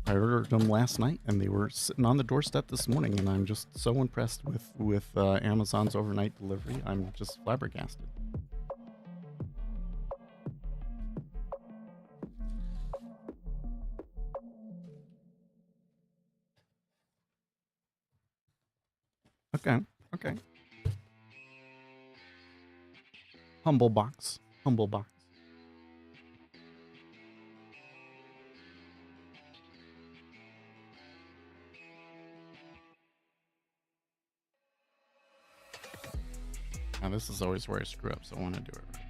I ordered them last night, and they were sitting on the doorstep this morning, and I'm just so impressed with Amazon's overnight delivery. I'm just flabbergasted. Okay. Humble box. Now this is always where I screw up, so I want to do it right.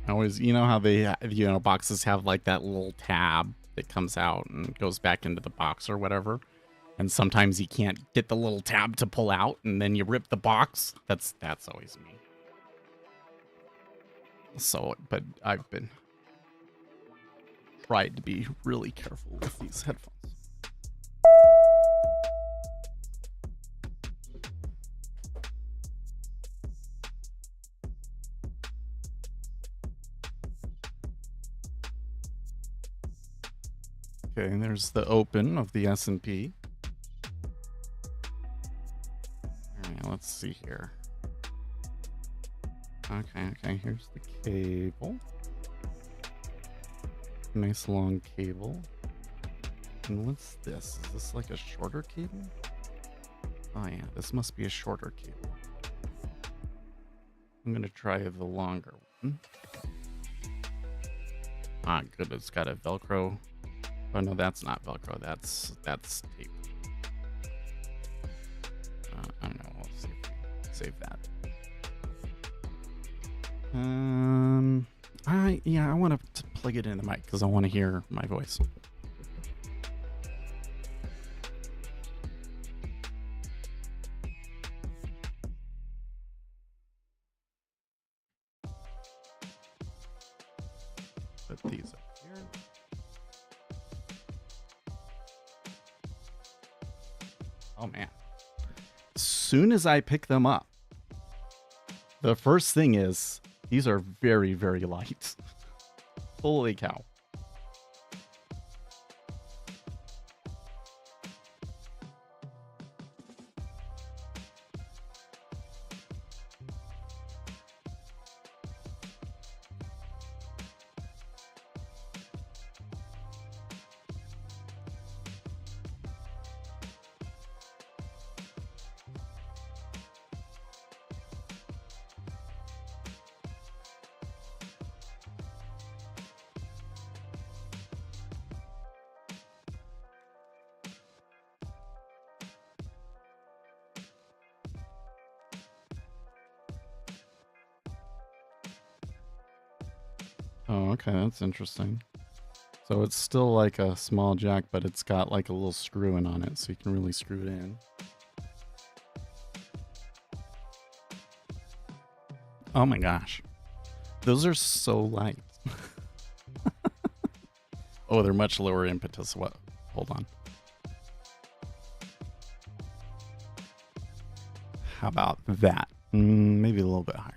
I always, you know how they, you know, boxes have like that little tab that comes out and goes back into the box or whatever. And sometimes you can't get the little tab to pull out, and then you rip the box. That's always me. So, but I've been tried to be really careful with these headphones. Okay, and there's the open of the S&P. All right, let's see here. Okay, here's the cable. Nice long cable. And what's this? Is this like a shorter cable? Oh yeah, this must be a shorter cable. I'm gonna try the longer one. Ah, good, it's got a Velcro. Oh no, that's not Velcro, that's tape. I don't know, I'll see if we save that. Yeah, I want to plug it in the mic because I want to hear my voice. Put these up here. Oh man. As soon as I pick them up, the first thing is these are very, very light. Holy cow. Oh, okay, that's interesting. So it's still like a small jack, but it's got like a little screw in on it, so you can really screw it in. Oh my gosh. Those are so light. Oh, they're much lower impetus. What? Hold on. How about that? Maybe a little bit higher.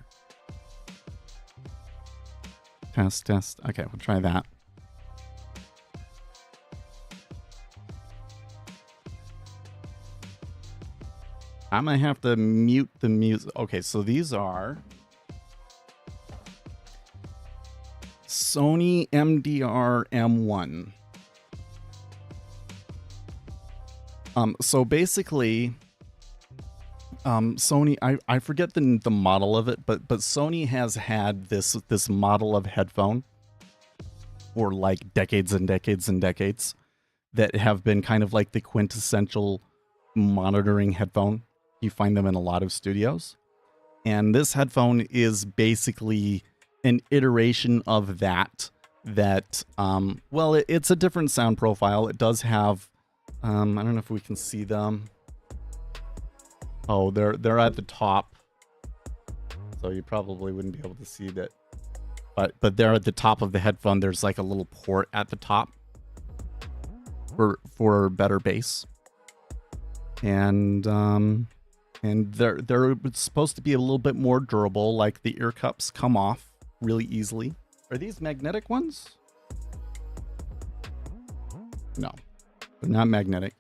Test. Okay, we'll try that. I might have to mute the music. Okay, so these are Sony MDR M1. So basically, Sony, I forget the model of it, but Sony has had this model of headphone for like decades and decades and decades that have been kind of like the quintessential monitoring headphone. You find them in a lot of studios. And this headphone is basically an iteration of that, well, it's a different sound profile. It does have, I don't know if we can see them. Oh, they're at the top. So you probably wouldn't be able to see that. But they're at the top of the headphone. There's like a little port at the top for better bass. And they're supposed to be a little bit more durable, like the ear cups come off really easily. Are these magnetic ones? No, they're not magnetic,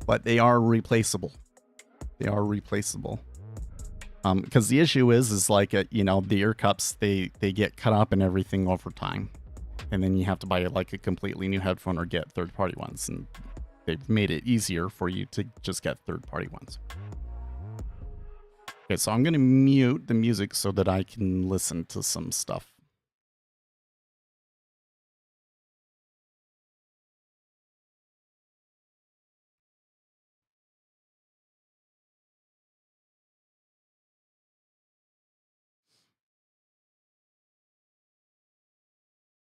but they are replaceable. They are replaceable. Because the issue is like, you know, the ear cups, they get cut up and everything over time. And then you have to buy like a completely new headphone or get third-party ones. And they've made it easier for you to just get third-party ones. Okay, so I'm going to mute the music so that I can listen to some stuff.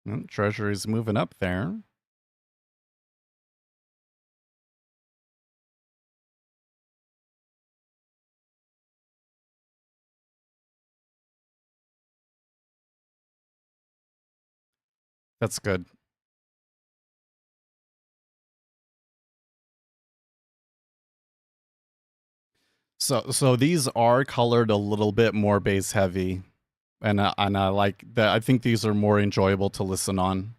Well, Treasuries moving up there. That's good. So these are colored a little bit more base heavy, and I like that. I think these are more enjoyable to listen on.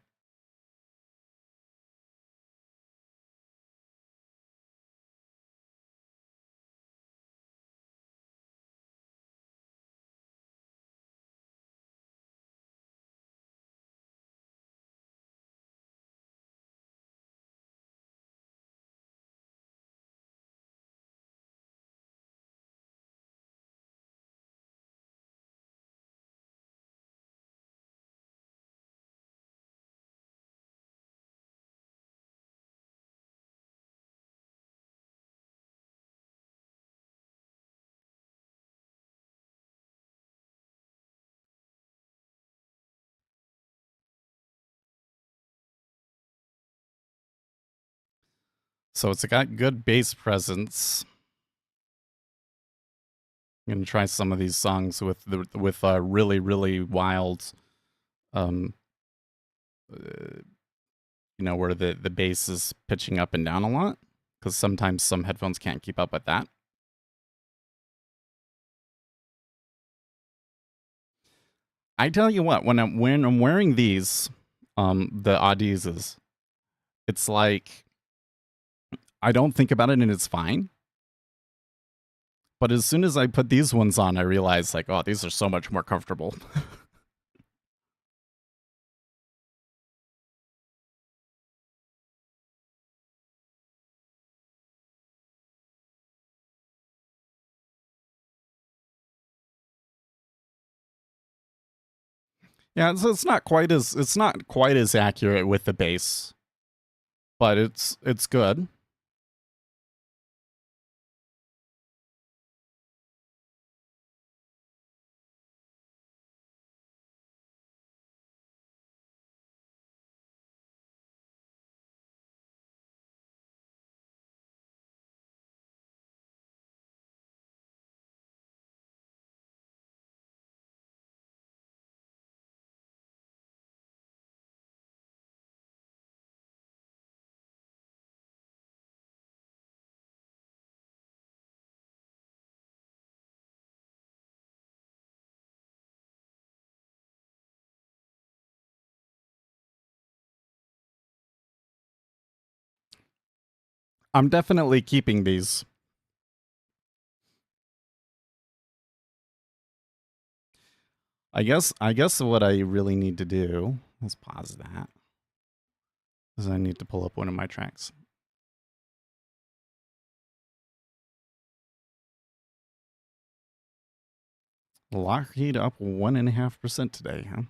So it's got good bass presence. I'm gonna try some of these songs with really really wild, um, where the bass is pitching up and down a lot, because sometimes some headphones can't keep up with that. I tell you what, when I'm wearing these, the Audizes, it's like I don't think about it and it's fine. But as soon as I put these ones on, I realize like, oh, these are so much more comfortable. Yeah, so it's not quite as accurate with the bass, but it's good. I'm definitely keeping these. I guess what I really need to do, let's pause that, is I need to pull up one of my tracks. Lockheed up 1.5% today, huh?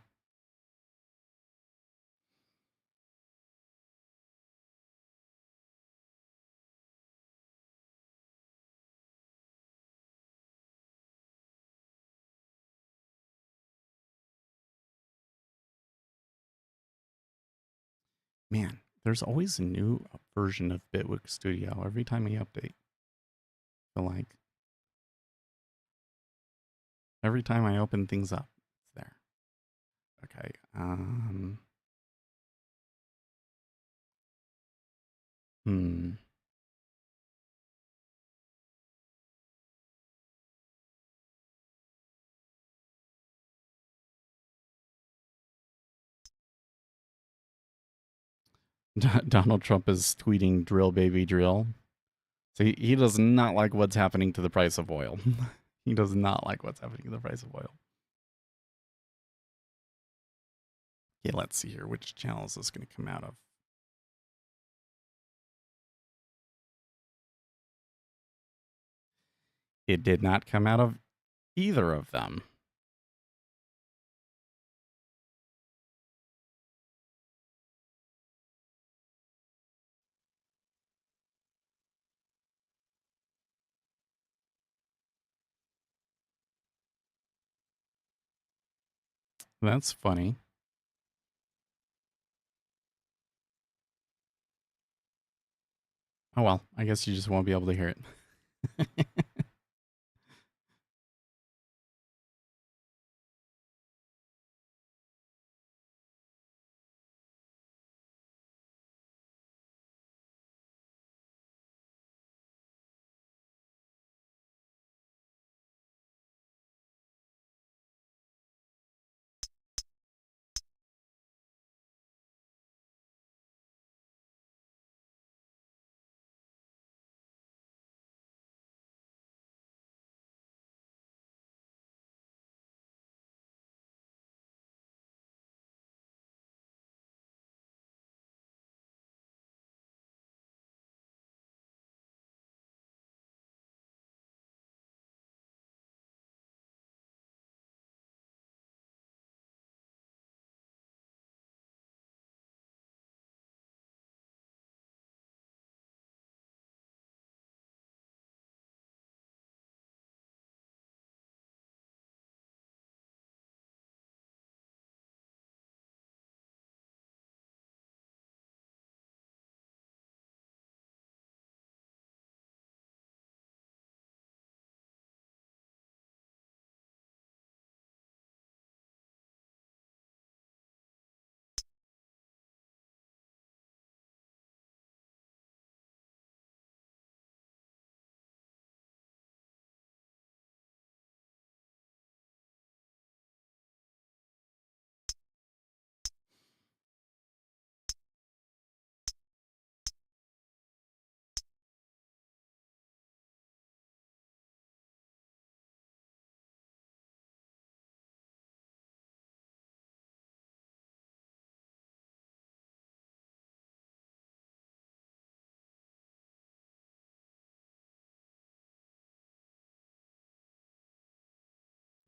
Man, there's always a new version of Bitwig Studio every time I update. I feel like every time I open things up, it's there. Okay. Hmm. Donald Trump is tweeting drill baby drill. So he does not like what's happening to the price of oil. He does not like what's happening to the price of oil. Okay, let's see here. Which channel is this going to come out of? It did not come out of either of them. That's funny. Oh well, I guess you just won't be able to hear it.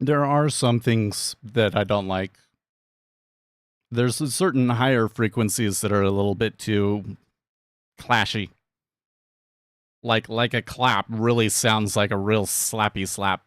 There are some things that I don't like. There's certain higher frequencies that are a little bit too clashy. Like a clap really sounds like a real slappy slap.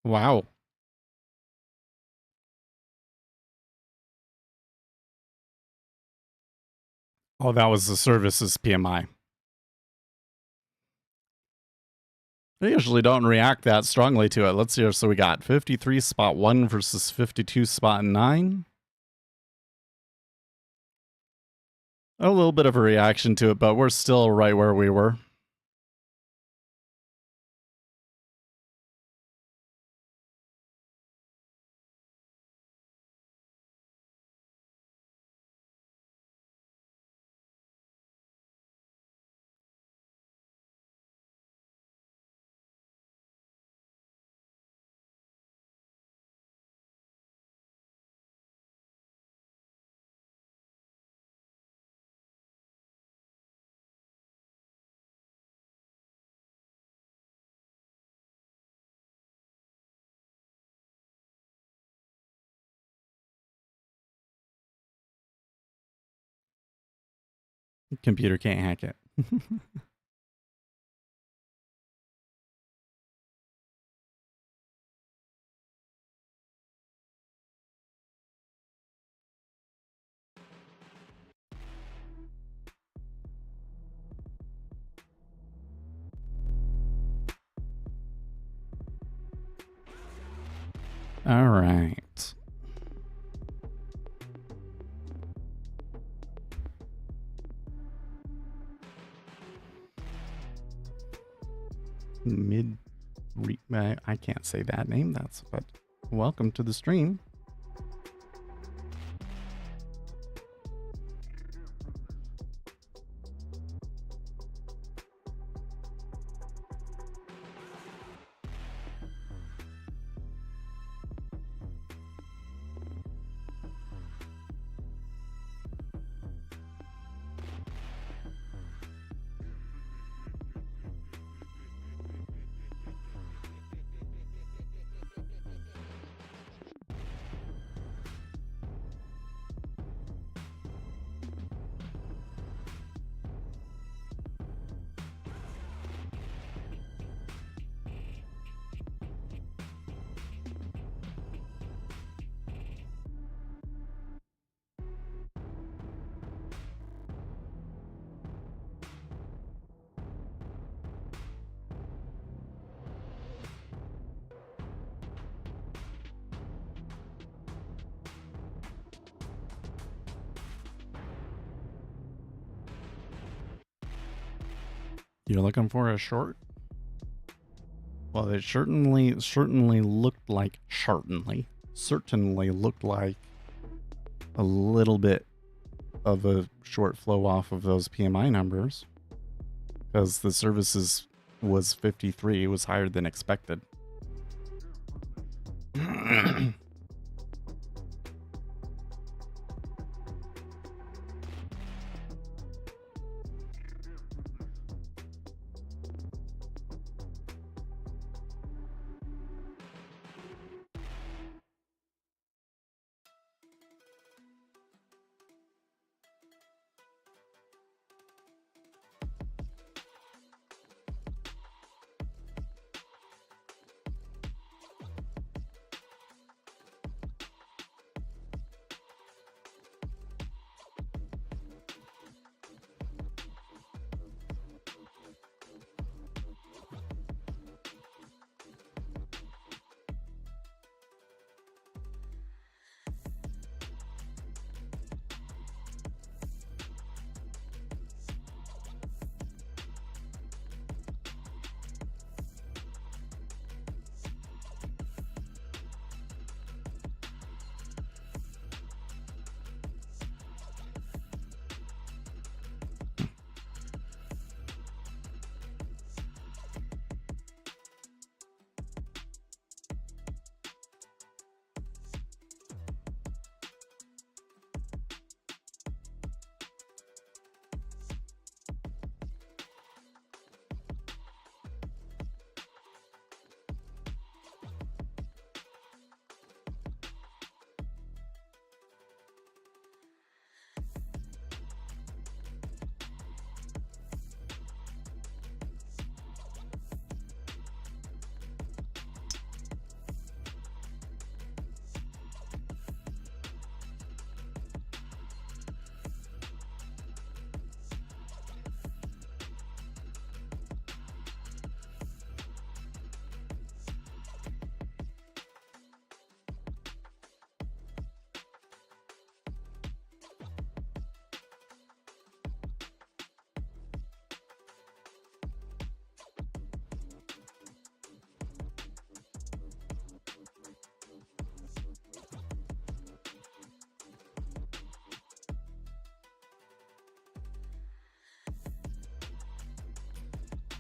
Wow. Oh, that was the services PMI. They usually don't react that strongly to it. Let's see here. So we got 53.1 versus 52.9. A little bit of a reaction to it, but we're still right where we were. Computer can't hack it. All right. I can't say that name. But welcome to the stream. You're looking for a short? Well, it certainly looked like a little bit of a short flow off of those PMI numbers, because the services was 53. It was higher than expected.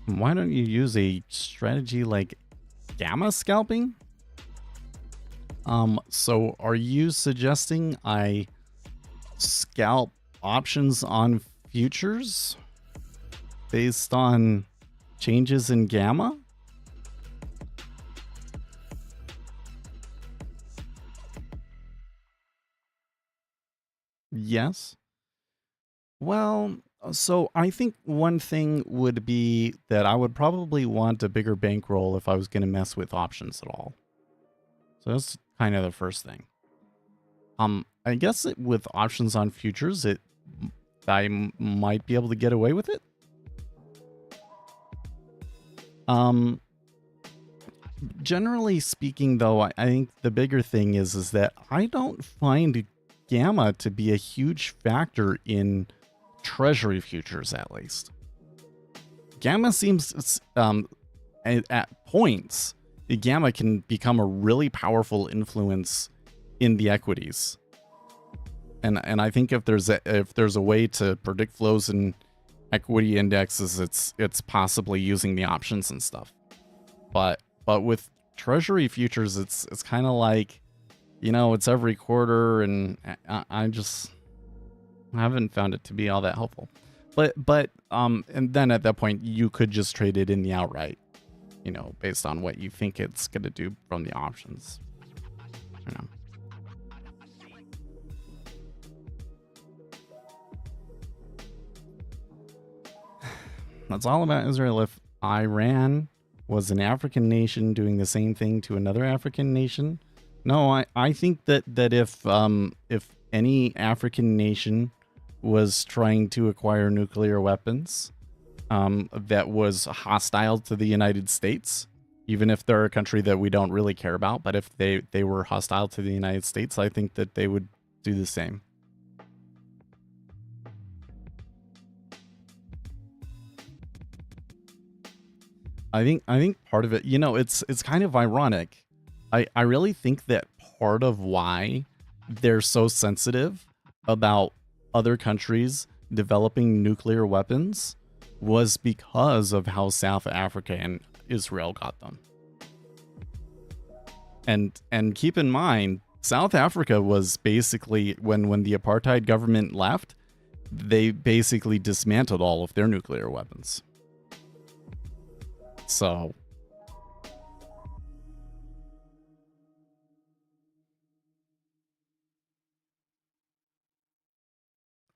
Why don't you use a strategy like gamma scalping? So are you suggesting I scalp options on futures based on changes in gamma? Yes. Well, so I think one thing would be that I would probably want a bigger bankroll if I was going to mess with options at all. So that's kind of the first thing. I guess with options on futures, might be able to get away with it. Generally speaking, though, I think the bigger thing is that I don't find gamma to be a huge factor in Treasury futures, at least. Gamma seems, at points, the gamma can become a really powerful influence in the equities. And I think if there's a way to predict flows in equity indexes, it's possibly using the options and stuff. But with Treasury futures, it's kind of like, you know, it's every quarter, and I haven't found it to be all that helpful. But and then at that point, you could just trade it in the outright, you know, based on what you think it's going to do from the options. You know. That's all about Israel. If Iran was an African nation doing the same thing to another African nation, no, I think that if any African nation was trying to acquire nuclear weapons, that was hostile to the United States, even if they're a country that we don't really care about, but if they were hostile to the United States, I think that they would do the same. I think part of it, you know, it's kind of ironic. I really think that part of why they're so sensitive about other countries developing nuclear weapons was because of how South Africa and Israel got them. And keep in mind, South Africa was basically, when the apartheid government left, they basically dismantled all of their nuclear weapons. So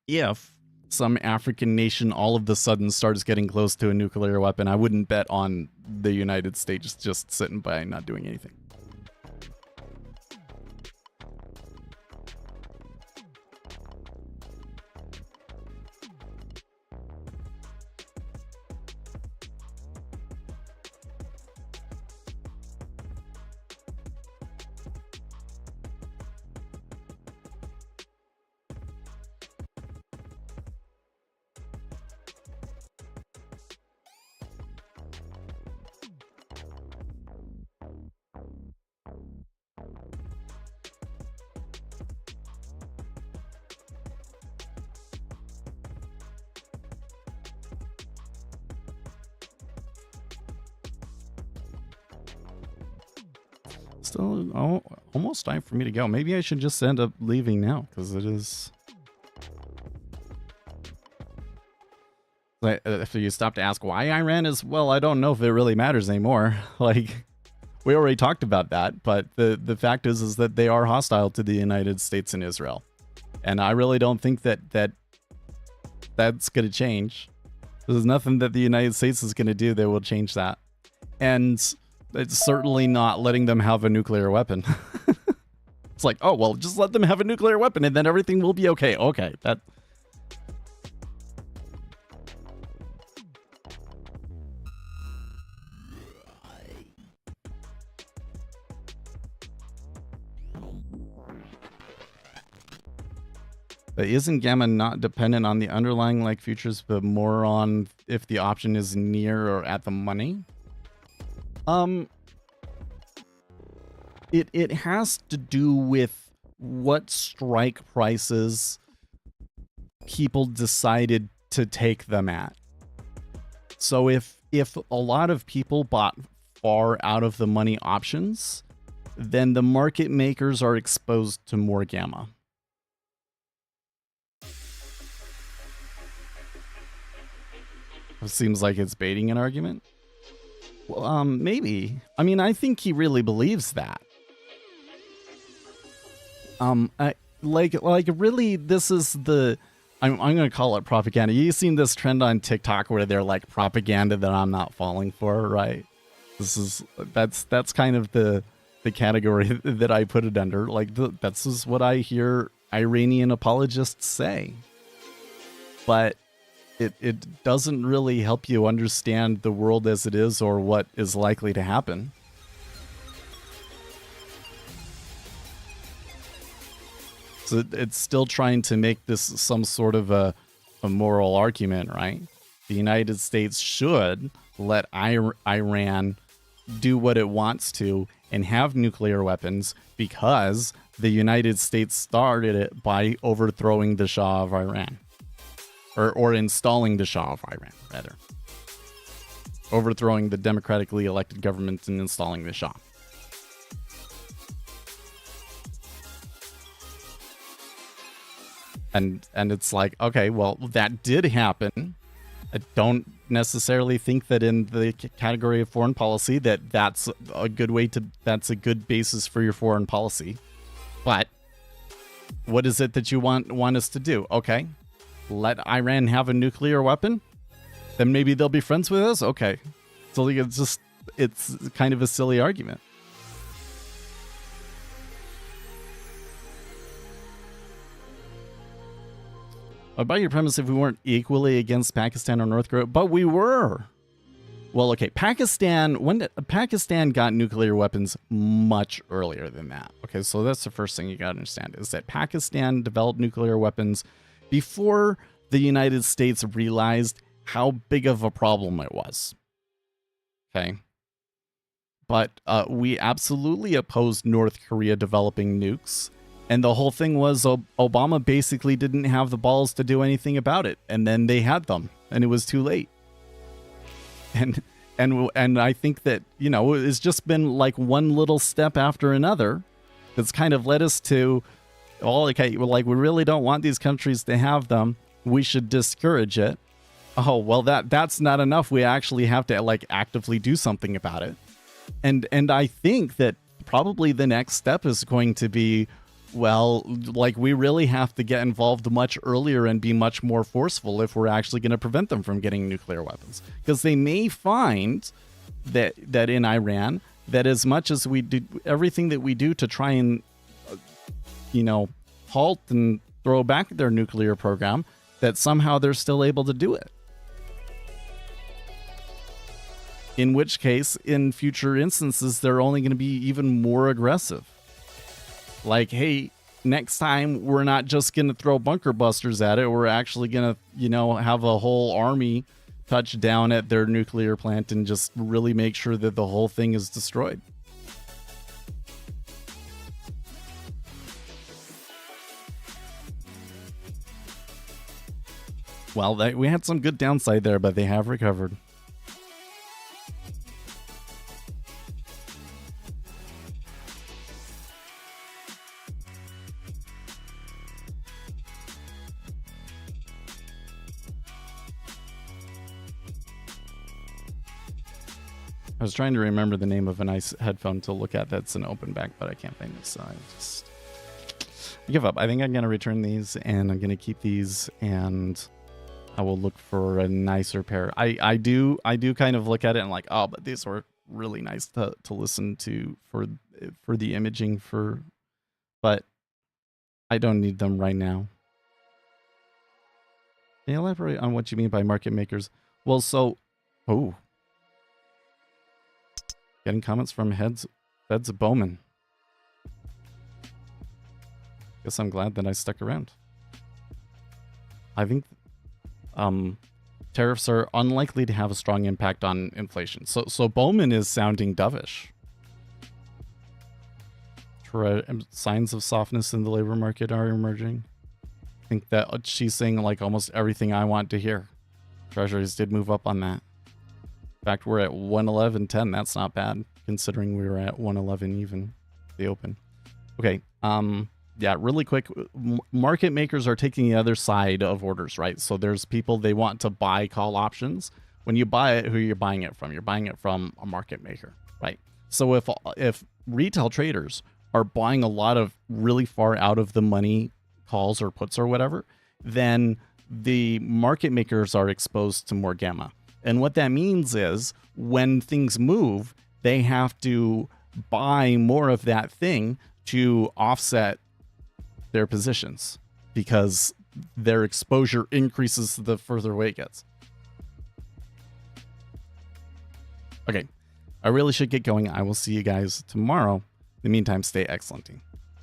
if some African nation all of a sudden starts getting close to a nuclear weapon, I wouldn't bet on the United States just sitting by not doing anything. Still almost time for me to go. Maybe I should just end up leaving now, because it is... If you stop to ask why Iran is, well, I don't know if it really matters anymore. Like, we already talked about that, but the fact is that they are hostile to the United States and Israel. And I really don't think that's going to change. There's nothing that the United States is going to do that will change that. And it's certainly not letting them have a nuclear weapon. It's like, oh, well, just let them have a nuclear weapon and then everything will be okay. Okay, that... But isn't gamma not dependent on the underlying like futures, but more on if the option is near or at the money? It has to do with what strike prices people decided to take them at. So if if a lot of people bought far out of the money options, then the market makers are exposed to more gamma. It seems like it's baiting an argument. Well, maybe. I mean, I think he really believes that. Really, this is the. I'm gonna call it propaganda. You've seen this trend on TikTok where they're like propaganda that I'm not falling for, right? That's kind of the category that I put it under. Like that's is what I hear Iranian apologists say, but it doesn't really help you understand the world as it is or what is likely to happen. So it's still trying to make this some sort of a moral argument, right? The United States should let Iran do what it wants to and have nuclear weapons because the United States started it by overthrowing the Shah of Iran. Or installing the Shah of Iran, rather. Overthrowing the democratically elected government and installing the Shah. And it's like, okay, well, that did happen. I don't necessarily think that in the category of foreign policy that's a good that's a good basis for your foreign policy. But what is it that you want us to do? Okay. Let Iran have a nuclear weapon? Then maybe they'll be friends with us? Okay. So it's kind of a silly argument. About your premise, if we weren't equally against Pakistan or North Korea, but we were. Well, okay, Pakistan got nuclear weapons much earlier than that. Okay, so that's the first thing you got to understand is that Pakistan developed nuclear weapons before the United States realized how big of a problem it was. Okay. But we absolutely opposed North Korea developing nukes. And the whole thing was Obama basically didn't have the balls to do anything about it. And then they had them and it was too late. And I think that, it's just been like one little step after another that's kind of led us to, okay, we really don't want these countries to have them. We should discourage it. Oh, well, that's not enough. We actually have to actively do something about it. And I think that probably the next step is going to be, we really have to get involved much earlier and be much more forceful if we're actually going to prevent them from getting nuclear weapons. Because they may find that in Iran, that as much as we do everything that we do to try and, halt and throw back their nuclear program, that somehow they're still able to do it. In which case, in future instances, they're only going to be even more aggressive. Like, hey, next time we're not just going to throw bunker busters at it. We're actually going to, have a whole army touch down at their nuclear plant and just really make sure that the whole thing is destroyed. Well, we had some good downside there, but they have recovered. I was trying to remember the name of a nice headphone to look at that's an open back, but I can't find it, so I just give up. I think I'm going to return these, and I'm going to keep these, and I will look for a nicer pair. I do kind of look at it and like, oh, but these were really nice to listen to for the imaging but I don't need them right now. Can you elaborate on what you mean by market makers? Well, getting comments from Feds Bowman. Guess I'm glad that I stuck around. I think tariffs are unlikely to have a strong impact on inflation. So Bowman is sounding dovish. Signs of softness in the labor market are emerging. I think that she's saying almost everything I want to hear. Treasuries did move up on that. fact, we're at 111.10. That's not bad considering we were at 111 even the open. Okay. Yeah, really quick. Market makers are taking the other side of orders, right? So there's people, they want to buy call options. When you buy it, who you're buying it from? You're buying it from a market maker, right? So if retail traders are buying a lot of really far out of the money calls or puts or whatever, then the market makers are exposed to more gamma. And what that means is when things move, they have to buy more of that thing to offset their positions because their exposure increases the further away it gets. Okay, I really should get going. I will see you guys tomorrow. In the meantime, stay excellenting.